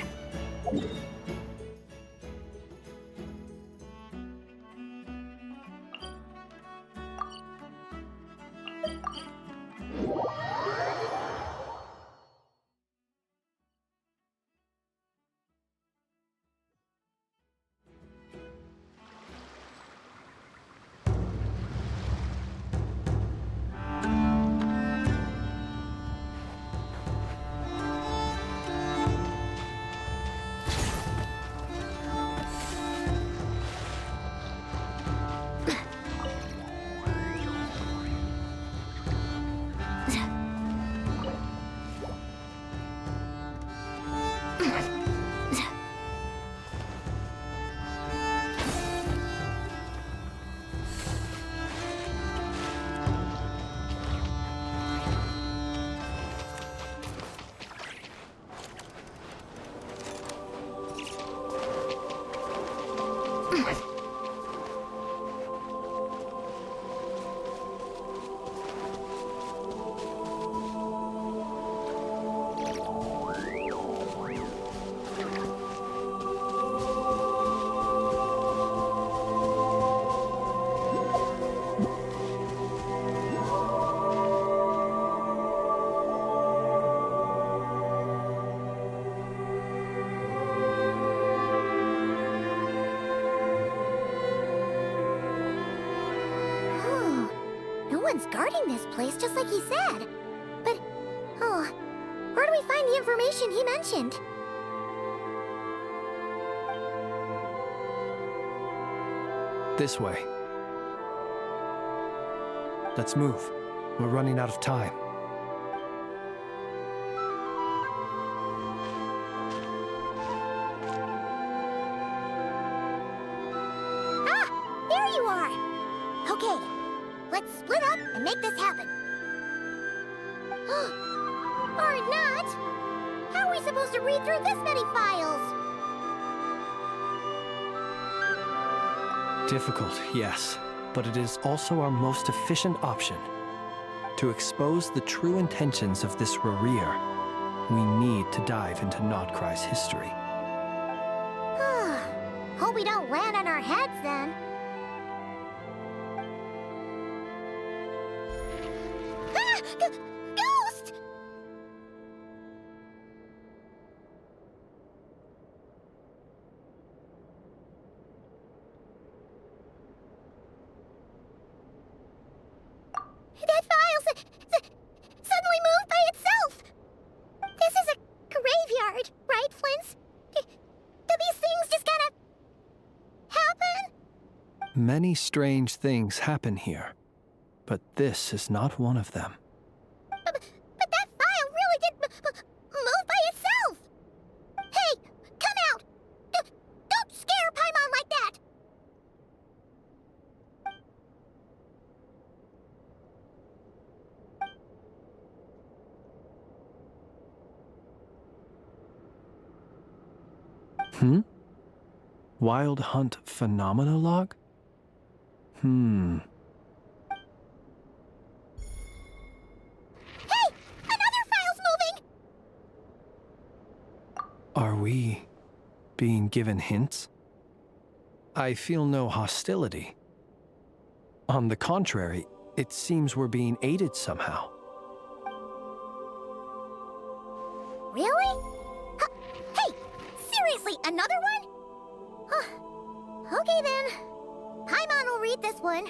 No one's guarding this place, just like he said. But, oh, where do we find the information he mentioned? This way. Let's move. We're running out of time. Ah! There you are! Okay, let's split up and make this happen. Or not! How are we supposed to read through this many files? Difficult, yes, but it is also our most efficient option. To expose the true intentions of this Rereer, we need to dive into Nodcry's history. Hope we don't land on our heads then. Ah! Ghost! That file suddenly moved by itself! This is a graveyard, right, Flint? Do these things just kind of happen? Many strange things happen here, but this is not one of them. But that file really did move by itself! Hey, come out! Don't scare Paimon like that! Wild Hunt Phenomenologue? given hints? I feel no hostility. On the contrary, it seems we're being aided somehow. Really? Hey, seriously, another one? Huh. Okay then. Paimon will read this one.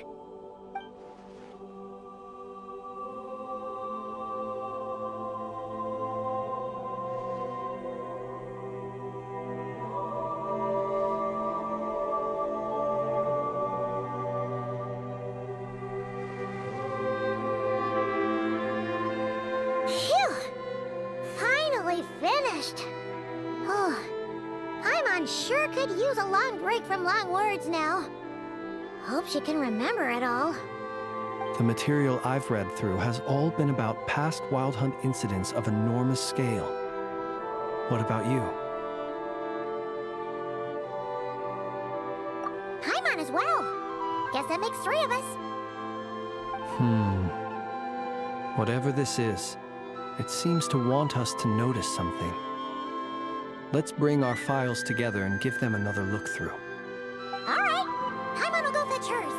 Finished. Oh, Paimon sure could use a long break from long words now. Hope she can remember it all. The material I've read through has all been about past Wild Hunt incidents of enormous scale. What about you? Paimon as well. Guess that makes 3 of us. Whatever this is, it seems to want us to notice something. Let's bring our files together and give them another look through. All right. Paimon will go fetch hers.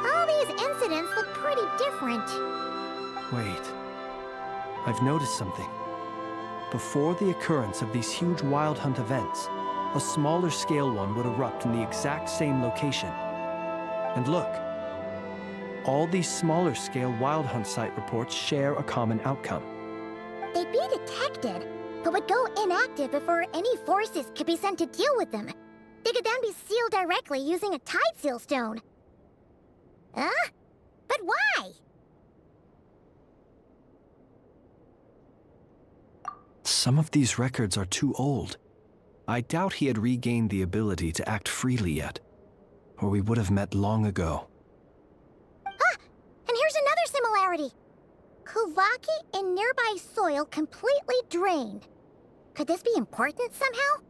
All these incidents look pretty different. Wait. I've noticed something. Before the occurrence of these huge Wild Hunt events, a smaller scale one would erupt in the exact same location. And look. All these smaller scale Wild Hunt site reports share a common outcome. They'd be detected, but would go inactive before any forces could be sent to deal with them. They could then be sealed directly using a tide seal stone. Huh? But why? Some of these records are too old. I doubt he had regained the ability to act freely yet, or we would have met long ago. And here's another similarity. Kuvaki in nearby soil completely drained. Could this be important somehow?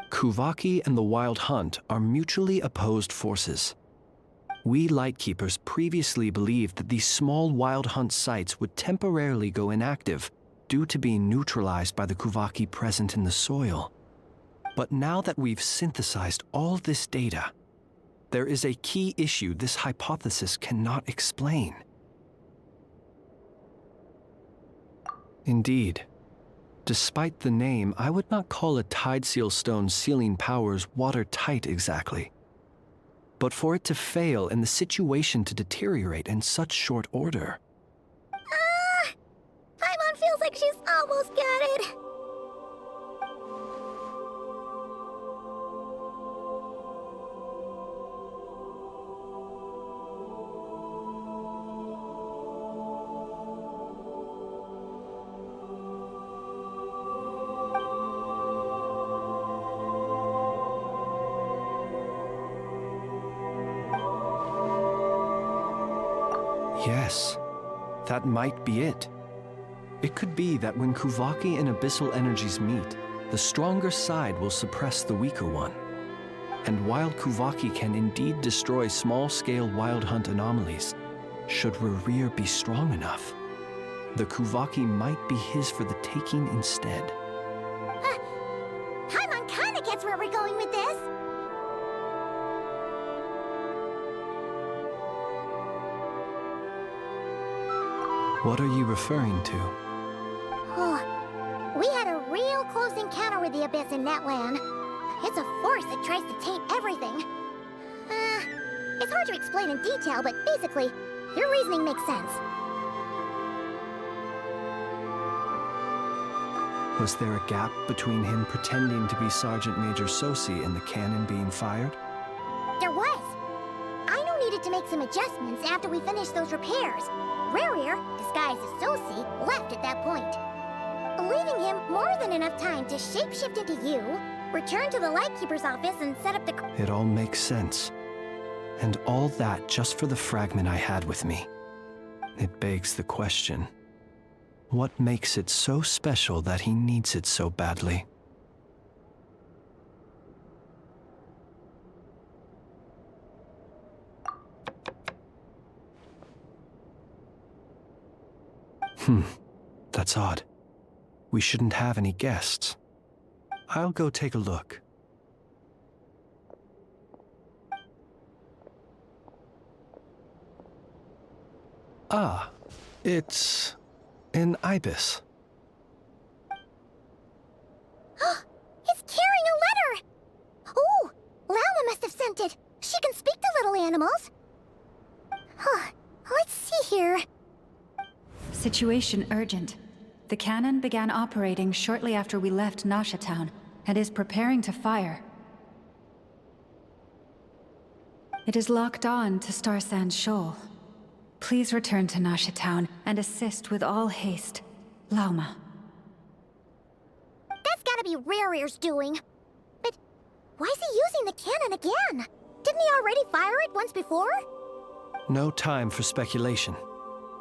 Kuvaki and the Wild Hunt are mutually opposed forces. We Lightkeepers previously believed that these small Wild Hunt sites would temporarily go inactive due to being neutralized by the Kuvaki present in the soil. But now that we've synthesized all this data, there is a key issue this hypothesis cannot explain. Indeed. Despite the name, I would not call a tide seal stone's sealing powers watertight exactly. But for it to fail and the situation to deteriorate in such short order... Paimon feels like she's almost got it. Yes, that might be it. It could be that when Kuvaki and Abyssal energies meet, the stronger side will suppress the weaker one. And while Kuvaki can indeed destroy small-scale Wild Hunt anomalies, should Rerir be strong enough, the Kuvaki might be his for the taking instead. Paimon kinda gets where we're going with this. What are you referring to? We had a real close encounter with the Abyss in Netland. It's a force that tries to taint everything. It's hard to explain in detail, but basically, your reasoning makes sense. Was there a gap between him pretending to be Sergeant Major Sosi and the cannon being fired? There was. Aino needed to make some adjustments after we finished those repairs. Rerir, disguised as Sosi, left at that point, leaving him more than enough time to shapeshift into you, return to the Lightkeeper's office, and set up the... It all makes sense. And all that just for the fragment I had with me. It begs the question, what makes it so special that he needs it so badly? That's odd. We shouldn't have any guests. I'll go take a look. Ah, it's an ibis. It's carrying a letter! Oh, Lala must have sent it. She can speak to little animals. Huh, let's see here. Situation urgent. The cannon began operating shortly after we left Nasha Town and is preparing to fire. It is locked on to Star Sand Shoal. Please return to Nasha Town and assist with all haste. Lauma. That's gotta be Rare's doing. But why is he using the cannon again? Didn't he already fire it once before? No time for speculation.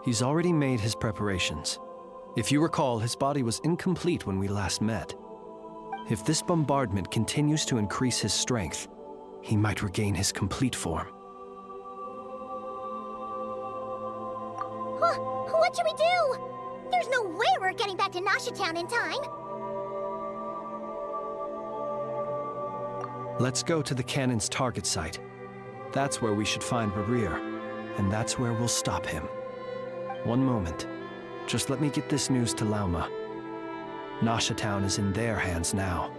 He's already made his preparations. If you recall, his body was incomplete when we last met. If this bombardment continues to increase his strength, he might regain his complete form. What should we do? There's no way we're getting back to Nasha Town in time. Let's go to the cannon's target site. That's where we should find Rare, and that's where we'll stop him. One moment. Just let me get this news to Lauma. Nasha Town is in their hands now.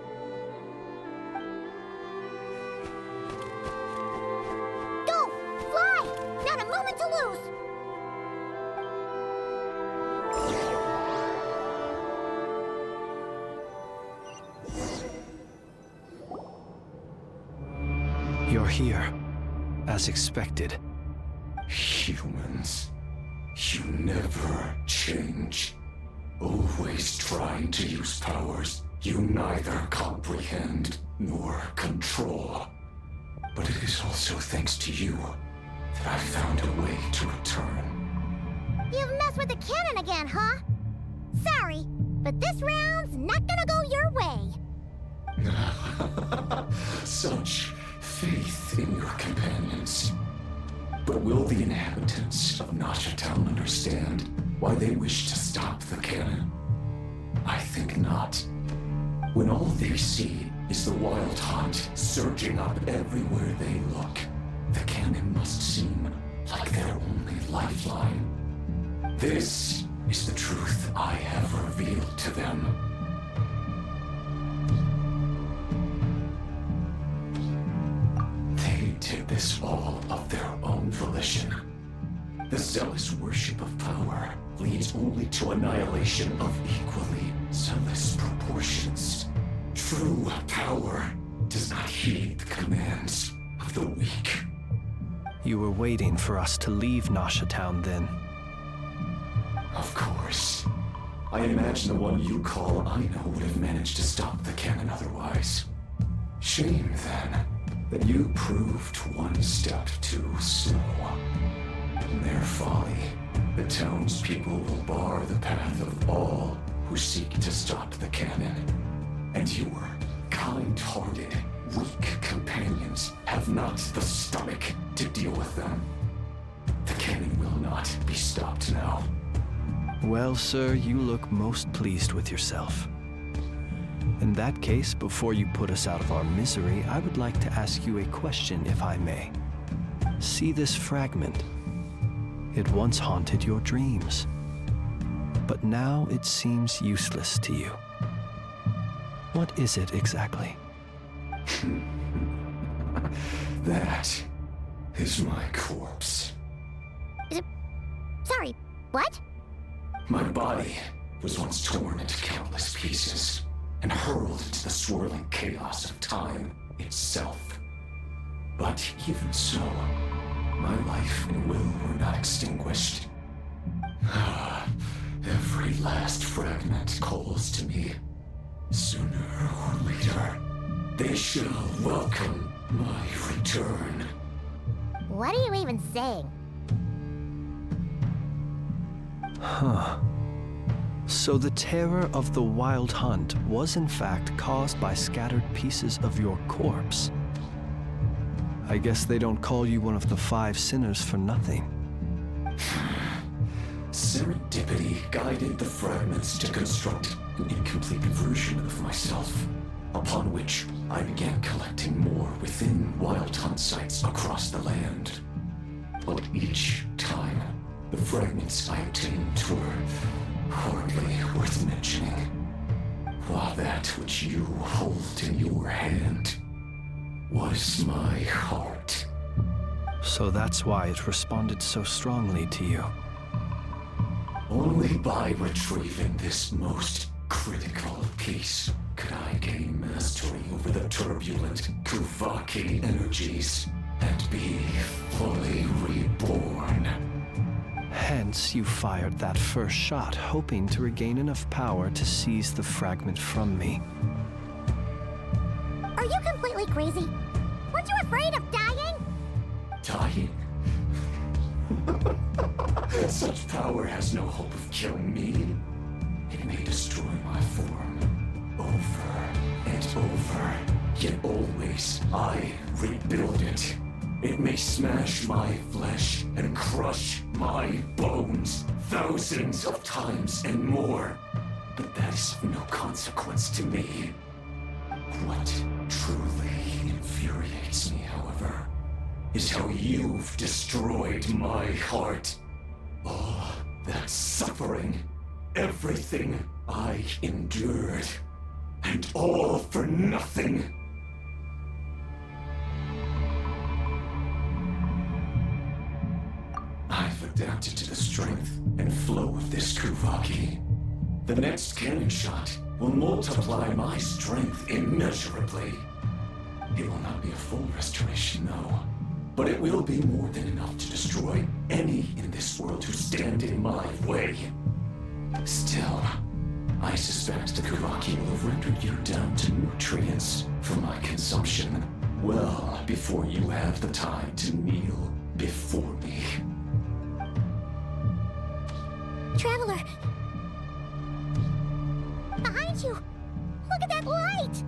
Go! Fly! Not a moment to lose! You're here, as expected. Humans, you never change. Always trying to use powers you neither comprehend nor control. But it is also thanks to you that I found a way to return. You've messed with the cannon again, huh? Sorry, but this round's not gonna go your way. Such faith in your companions. But will the inhabitants of Nasha Town understand why they wish to stop the cannon? I think not. When all they see is the wild hunt surging up everywhere they look, the cannon must seem like their only lifeline. This is the truth I have revealed to them. They did this all of their own volition. The zealous worship of power leads only to annihilation of equally zealous proportions. True power does not heed the commands of the weak. You were waiting for us to leave Nasha Town then. Of course. I imagine the one you call Aina would have managed to stop the cannon otherwise. Shame, then, that you proved one step too slow. In their folly, the townspeople will bar the path of all who seek to stop the cannon. And your kind-hearted, weak companions have not the stomach to deal with them. The cannon will not be stopped now. Well, sir, you look most pleased with yourself. In that case, before you put us out of our misery, I would like to ask you a question, if I may. See this fragment? It once haunted your dreams, but now it seems useless to you. What is it exactly? That is my corpse. Sorry, what? My body was once torn into countless pieces and hurled into the swirling chaos of time itself. But even so, my life and will were not extinguished. Every last fragment calls to me. Sooner or later, they shall welcome my return. What are you even saying? Huh. So the terror of the Wild Hunt was in fact caused by scattered pieces of your corpse. I guess they don't call you one of the 5 sinners for nothing. Serendipity guided the fragments to construct an incomplete version of myself, upon which I began collecting more within wild hunt sites across the land. But each time, the fragments I obtained were hardly worth mentioning, while that which you hold in your hand was my heart. So that's why it responded so strongly to you. Only by retrieving this most critical piece could I gain mastery over the turbulent Kuvaki energies and be fully reborn. Hence, you fired that first shot, hoping to regain enough power to seize the fragment from me. Are you completely crazy? Weren't you afraid of dying? Dying? Such power has no hope of killing me. It may destroy my form over and over, yet always I rebuild it. It may smash my flesh and crush my bones thousands of times and more, but that is of no consequence to me. What truly infuriates me, however, is how you've destroyed my heart. All that suffering, everything I endured, and all for nothing. I've adapted to the strength and flow of this Kuvaki. The next cannon shot will multiply my strength immeasurably. It will not be a full restoration, though, but it will be more than enough to destroy any in this world who stand in my way. Still, I suspect the Kuvaki will have rendered you down to nutrients for my consumption well before you have the time to kneel before me. Traveler! Behind you! Look at that light!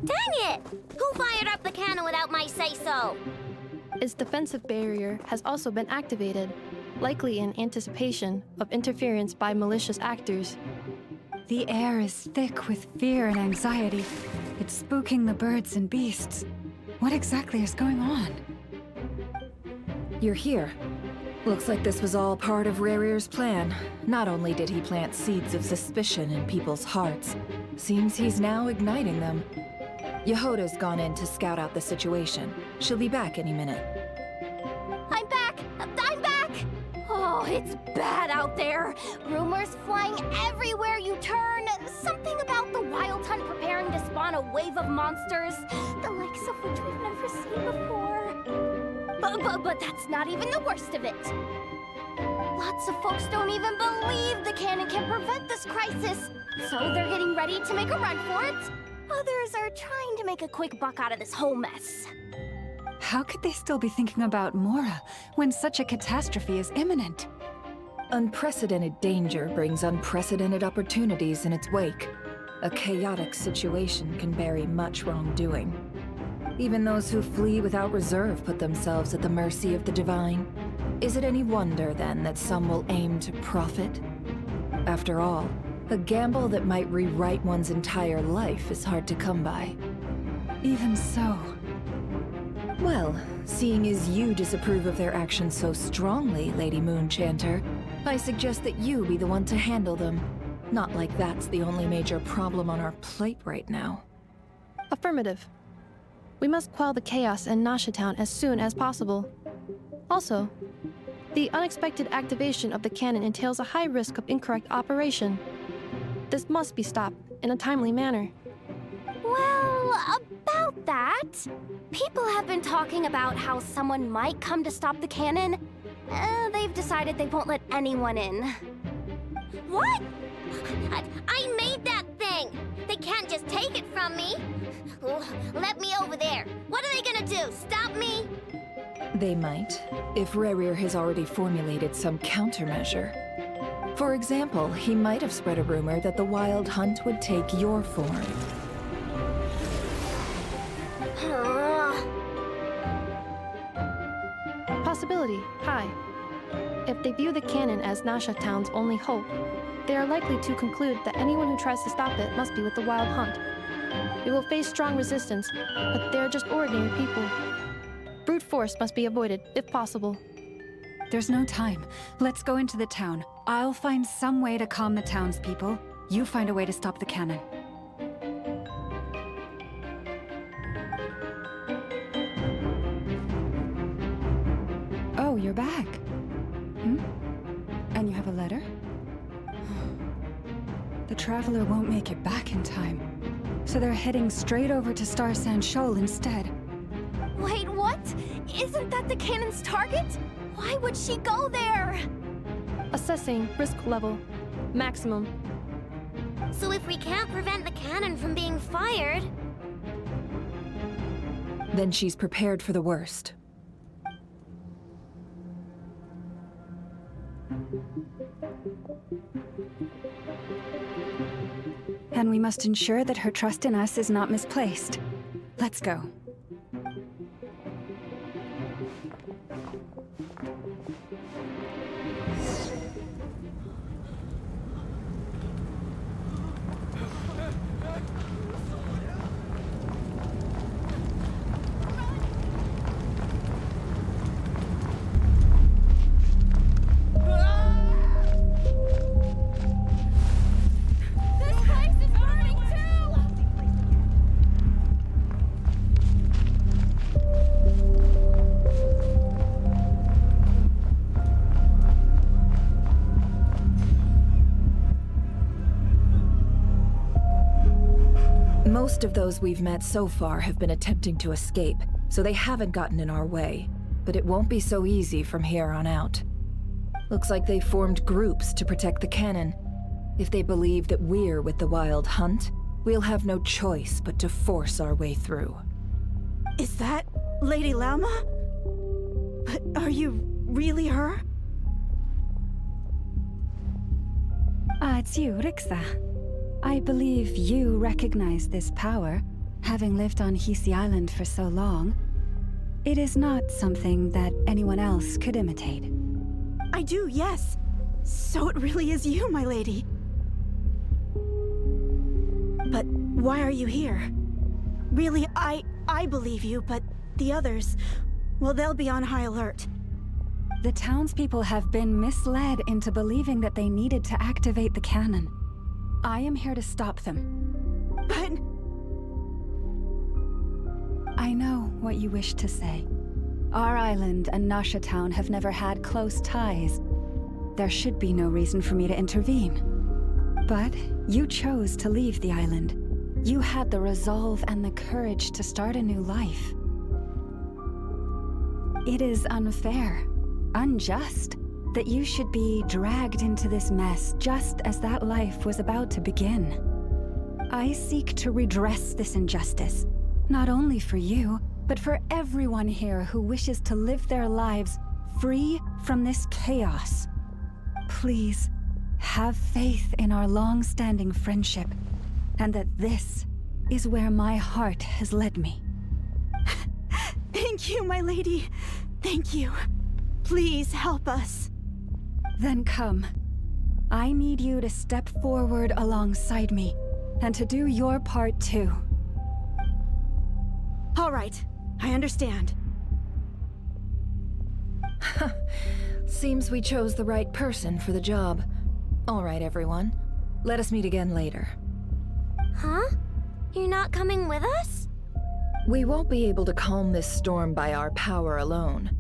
Dang it! Who fired up the cannon without my say-so? Its defensive barrier has also been activated, likely in anticipation of interference by malicious actors. The air is thick with fear and anxiety. It's spooking the birds and beasts. What exactly is going on? You're here. Looks like this was all part of Rarir's plan. Not only did he plant seeds of suspicion in people's hearts, seems he's now igniting them. Yehoda's gone in to scout out the situation. She'll be back any minute. I'm back! I'm back! Oh, it's bad out there. Rumors flying everywhere you turn. Something about the wild hunt preparing to spawn a wave of monsters, the likes of which we've never seen before. But that's not even the worst of it. Lots of folks don't even believe the cannon can prevent this crisis, so they're getting ready to make a run for it. Others are trying to make a quick buck out of this whole mess. How could they still be thinking about Mora when such a catastrophe is imminent? Unprecedented danger brings unprecedented opportunities in its wake. A chaotic situation can bury much wrongdoing. Even those who flee without reserve put themselves at the mercy of the divine. Is it any wonder, then, that some will aim to profit? After all, a gamble that might rewrite one's entire life is hard to come by. Even so. Well, seeing as you disapprove of their actions so strongly, Lady Moonchanter, I suggest that you be the one to handle them. Not like that's the only major problem on our plate right now. Affirmative. We must quell the chaos in Nasha Town as soon as possible. Also, the unexpected activation of the cannon entails a high risk of incorrect operation. This must be stopped in a timely manner. Well, about that, people have been talking about how someone might come to stop the cannon. They've decided they won't let anyone in. What? I made that thing! They can't just take it from me. Oh, let me over there. What are they gonna do? Stop me? They might, if Rerir has already formulated some countermeasure. For example, he might have spread a rumor that the Wild Hunt would take your form. Possibility, high. If they view the cannon as Nasha Town's only hope, they are likely to conclude that anyone who tries to stop it must be with the Wild Hunt. It will face strong resistance, but they are just ordinary people. Brute force must be avoided, if possible. There's no time. Let's go into the town. I'll find some way to calm the townspeople. You find a way to stop the cannon. Oh, you're back. And you have a letter? The Traveler won't make it back in time. So they're heading straight over to Star Sand Shoal instead. Wait, what? Isn't that the cannon's target? Why would she go there? Assessing risk level. Maximum. So if we can't prevent the cannon from being fired... Then she's prepared for the worst. And we must ensure that her trust in us is not misplaced. Let's go. Most of those we've met so far have been attempting to escape, so they haven't gotten in our way. But it won't be so easy from here on out. Looks like they formed groups to protect the cannon. If they believe that we're with the Wild Hunt, we'll have no choice but to force our way through. Is that Lady Lauma? But are you really her? It's you, Rixa. I believe you recognize this power, having lived on Hisi Island for so long. It is not something that anyone else could imitate. I do, yes. So it really is you, my lady. But why are you here? Really, I believe you, but the others, well, they'll be on high alert. The townspeople have been misled into believing that they needed to activate the cannon. I am here to stop them. But... I know what you wish to say. Our island and Nasha Town have never had close ties. There should be no reason for me to intervene. But you chose to leave the island. You had the resolve and the courage to start a new life. It is unfair, unjust, that you should be dragged into this mess just as that life was about to begin. I seek to redress this injustice, not only for you, but for everyone here who wishes to live their lives free from this chaos. Please, have faith in our long-standing friendship, and that this is where my heart has led me. Thank you, my lady. Thank you. Please help us. Then come. I need you to step forward alongside me, and to do your part too. All right, I understand. Seems we chose the right person for the job. All right, everyone. Let us meet again later. Huh? You're not coming with us? We won't be able to calm this storm by our power alone.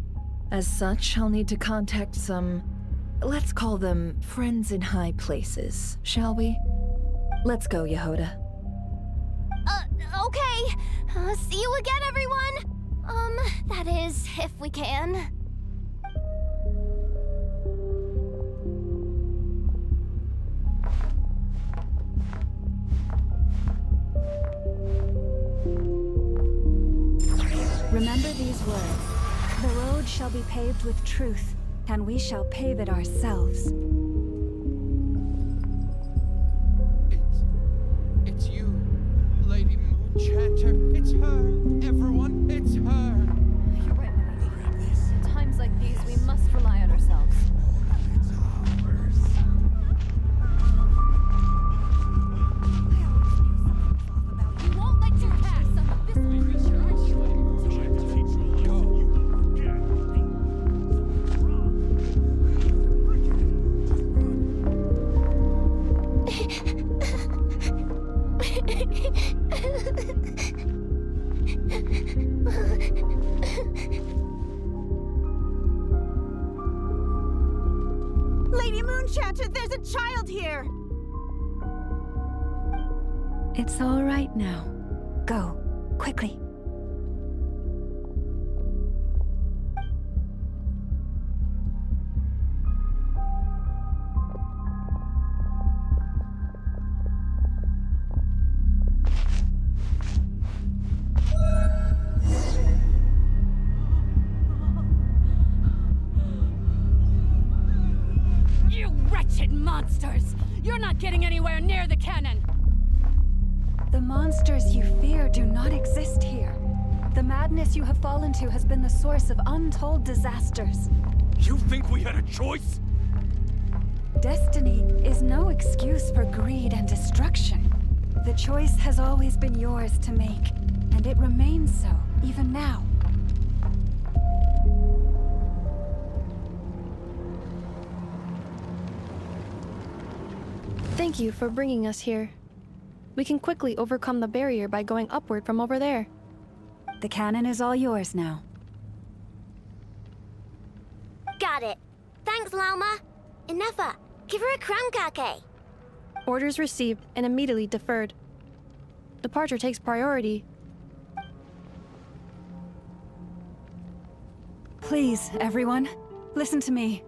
As such, I'll need to contact some... let's call them friends in high places, shall we? Let's go, Yehoda. Okay. See you again, everyone. That is, if we can. those words. The road shall be paved with truth, and we shall pave it ourselves. It's you, Lady Moonchanter. It's her. Everyone, it's her. You're right, my lady. At times like these, we must rely on ourselves. You won't let you pass on the Lady Moonchanter, there's a child here! It's all right now. Go, quickly. You wretched monsters! You're not getting anywhere near the cannon! The monsters you fear do not exist here. The madness you have fallen to has been the source of untold disasters. You think we had a choice? Destiny is no excuse for greed and destruction. The choice has always been yours to make, and it remains so, even now. Thank you for bringing us here. We can quickly overcome the barrier by going upward from over there. The cannon is all yours now. Got it. Thanks, Lauma. Enougha, give her a crown kake. Orders received and immediately deferred. Departure takes priority. Please, everyone, listen to me.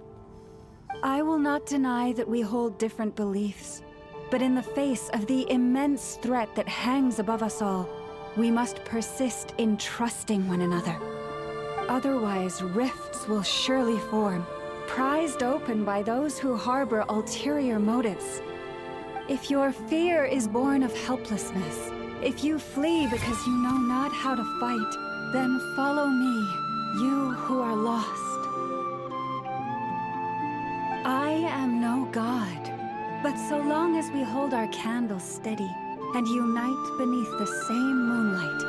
I will not deny that we hold different beliefs, but in the face of the immense threat that hangs above us all, we must persist in trusting one another. Otherwise, rifts will surely form, prized open by those who harbor ulterior motives. If your fear is born of helplessness, if you flee because you know not how to fight, then follow me, you who are lost. I am no god, but so long as we hold our candles steady and unite beneath the same moonlight,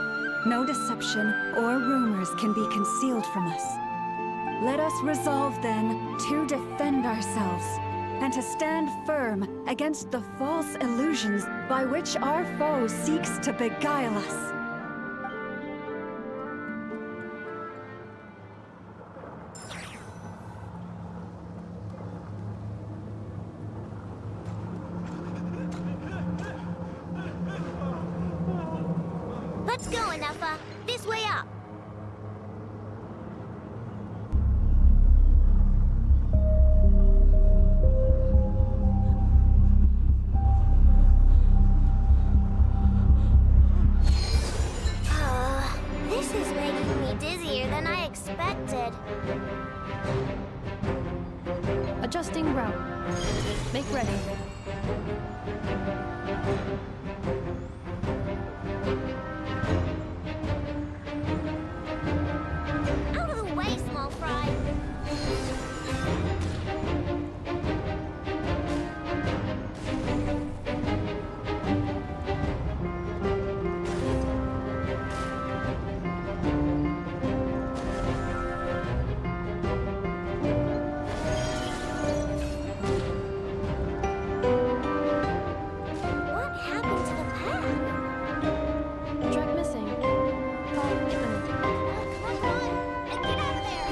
no deception or rumors can be concealed from us. Let us resolve then to defend ourselves and to stand firm against the false illusions by which our foe seeks to beguile us. Let's go, Enougha. This way up. This is making me dizzier than I expected. Adjusting route. Make ready. Out of the way, small fry. What happened to the path? Track missing. Follow the cannon. Come on, and get out of there!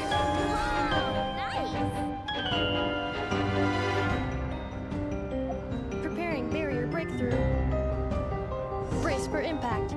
Wow, nice! Preparing barrier breakthrough. Brace for impact.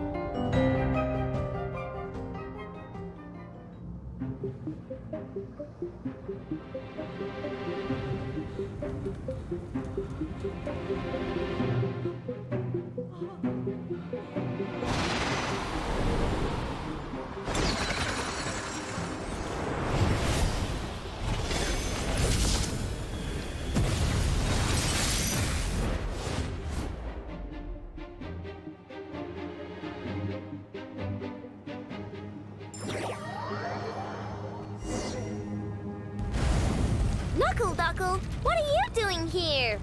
Knuckle Duckle, what are you doing here?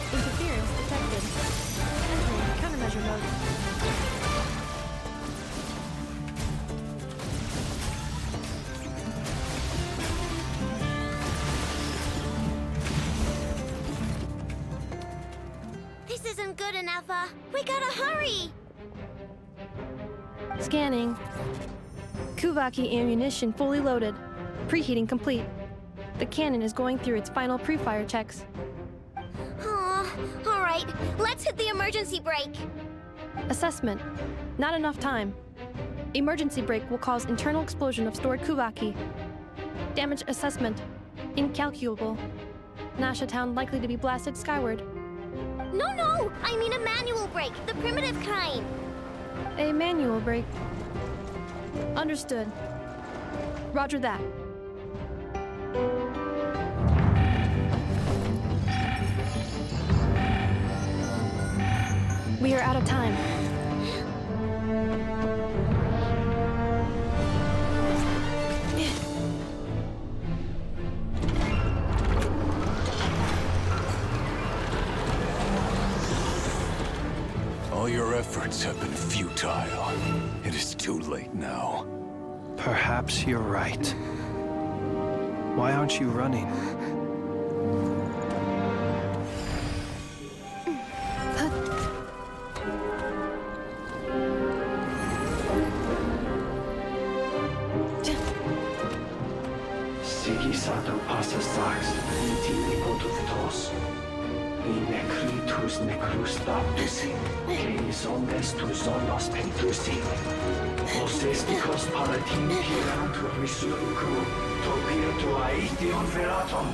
Interference detected. Entering countermeasure mode. This isn't good enough, we gotta hurry! Scanning. Kuvaki ammunition fully loaded. Preheating complete. The cannon is going through its final pre-fire checks. Aw, alright, let's hit the emergency brake. Assessment. Not enough time. Emergency brake will cause internal explosion of stored Kuvaki. Damage assessment. Incalculable. Nasha Town likely to be blasted skyward. No, I mean a manual brake, the primitive kind. A manual brake. Understood. Roger that. We are out of time. All your efforts have been futile. It is too late now. Perhaps you're right. Why aren't you running? Sigisato passa sax, viti potutos. In necritus necrus baptusi, que omnes tu zonos pentusi. Osesticos palatin pirantur resurcu, topir aetion veratum.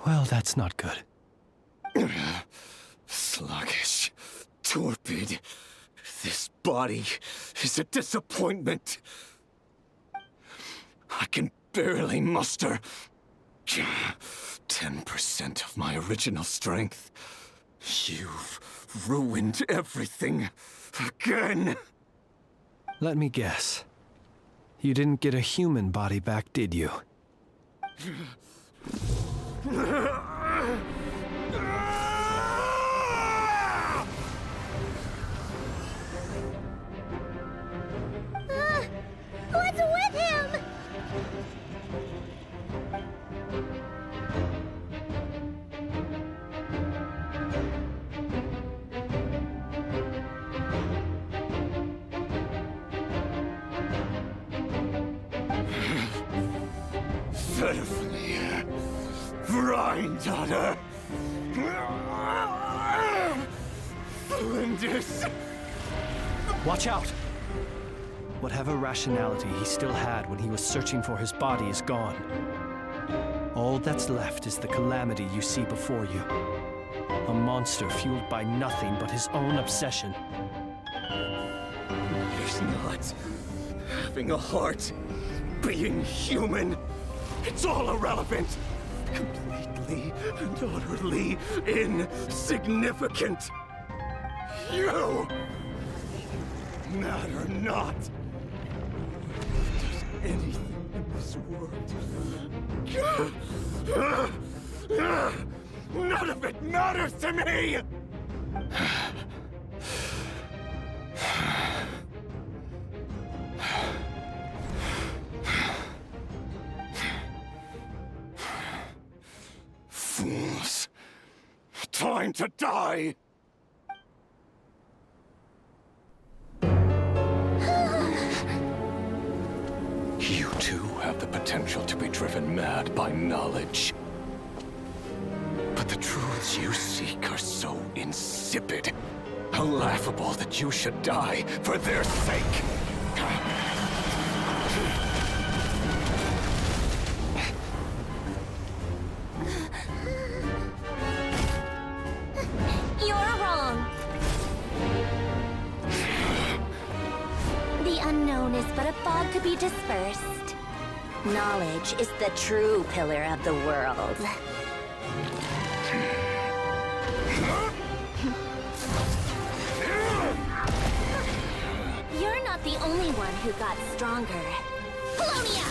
Well, that's not good. Sluggish. Torpid. This body is a disappointment. I can barely muster 10% of my original strength. You've ruined everything again. Let me guess. You didn't get a human body back, did you? What's with him? Fervently, Granddaughter. Flinders. Watch out! Whatever rationality he still had when he was searching for his body is gone. All that's left is the calamity you see before you. A monster fueled by nothing but his own obsession. He's not having a heart, being human. It's all irrelevant. Completely and utterly insignificant. You matter not. Does anything in this world. None of it matters to me! Fools. Time to die! You too have the potential to be driven mad by knowledge. But the truths you seek are so insipid, laughable that you should die for their sake. You're wrong. The unknown is but a fog to be dispersed. Knowledge is the true pillar of the world. You're not the only one who got stronger. Polonia!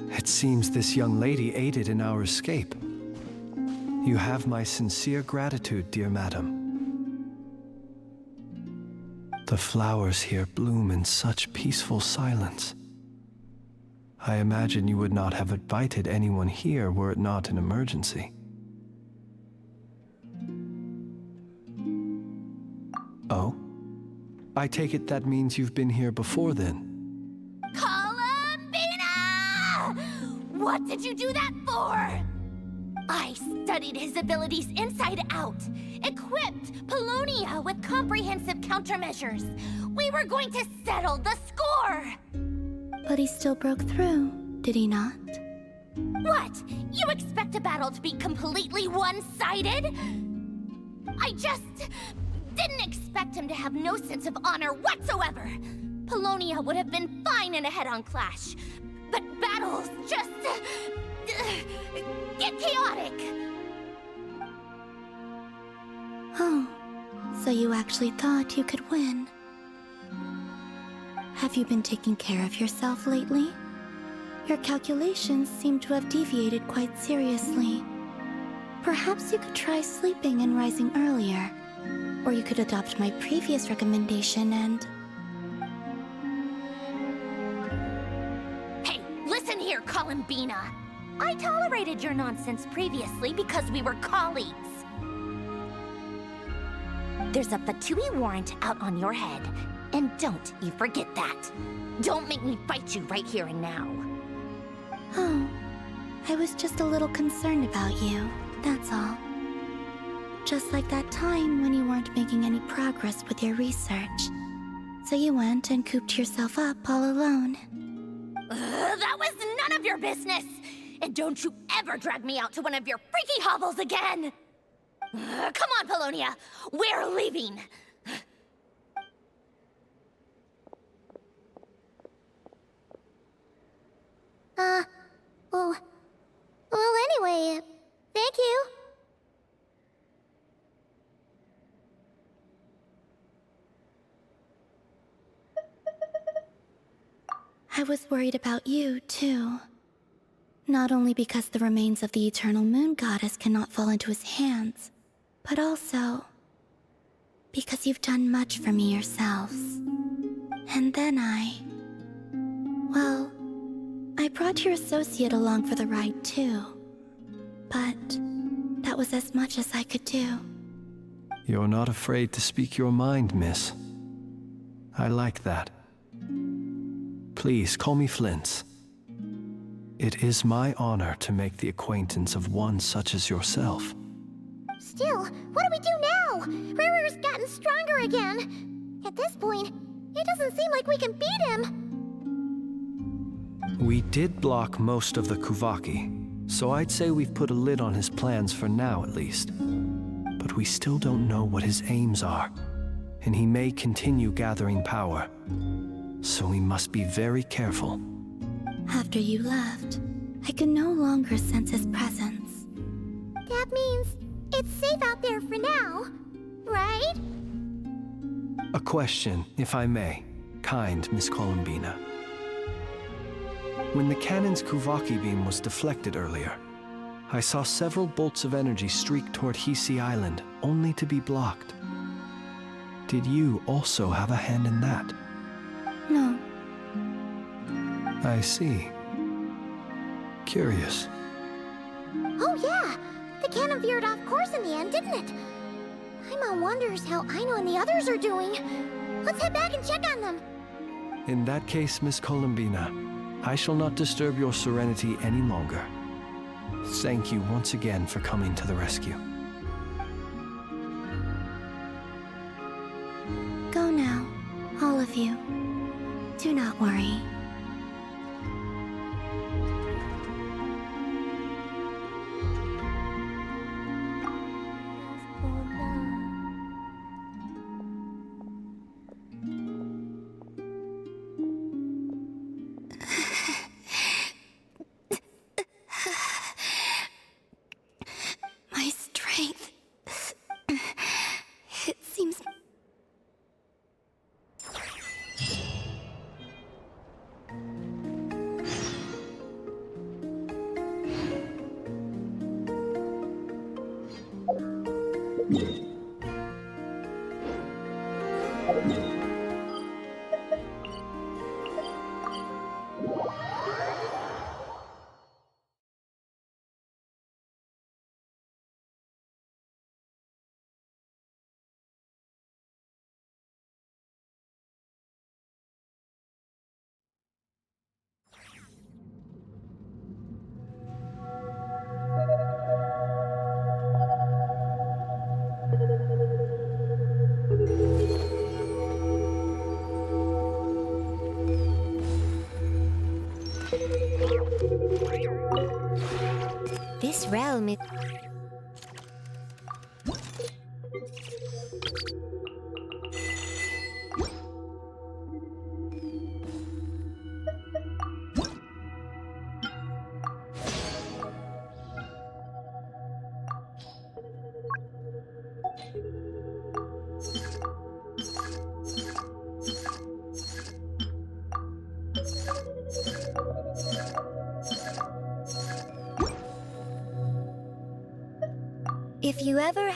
It seems this young lady aided in our escape. You have my sincere gratitude, dear madam. The flowers here bloom in such peaceful silence. I imagine you would not have invited anyone here were it not an emergency. Oh? I take it that means you've been here before then. Columbina! What did you do that for? I studied his abilities inside out, equipped Polonia with comprehensive countermeasures. We were going to settle the score! But he still broke through, did he not? What? You expect a battle to be completely one-sided? I just didn't expect him to have no sense of honor whatsoever. Polonia would have been fine in a head-on clash, but battles just get chaotic. Oh, so you actually thought you could win. Have you been taking care of yourself lately? Your calculations seem to have deviated quite seriously. Perhaps you could try sleeping and rising earlier. Or you could adopt my previous recommendation and... Hey, listen here, Columbina. I tolerated your nonsense previously because we were colleagues. There's a Fatui warrant out on your head, and don't you forget that. Don't make me fight you right here and now. Oh, I was just a little concerned about you, that's all. Just like that time when you weren't making any progress with your research. So you went and cooped yourself up all alone. That was none of your business! And don't you ever drag me out to one of your freaky hovels again! Come on, Polonia! We're leaving! Well, anyway, thank you. I was worried about you, too. Not only because the remains of the eternal moon goddess cannot fall into his hands, but also because you've done much for me yourselves. And then well, I brought your associate along for the ride, too. But that was as much as I could do. You're not afraid to speak your mind, miss. I like that. Please call me Flint's. It is my honor to make the acquaintance of one such as yourself. Still, what do we do now? Rarer's gotten stronger again. At this point, it doesn't seem like we can beat him. We did block most of the Kuvaki, so I'd say we've put a lid on his plans for now at least. But we still don't know what his aims are, and he may continue gathering power. So we must be very careful. After you left, I could no longer sense his presence. That means it's safe out there for now, right? A question, if I may, kind Miss Columbina. When the cannon's Kuvaki beam was deflected earlier, I saw several bolts of energy streak toward Hisi Island, only to be blocked. Did you also have a hand in that? No. I see. Curious. Oh yeah! The cannon veered off course in the end, didn't it? Paimon wonders how Aino and the others are doing. Let's head back and check on them. In that case, Miss Columbina, I shall not disturb your serenity any longer. Thank you once again for coming to the rescue. Go now, all of you. Do not worry. My strength. It seems... This realm is... If you ever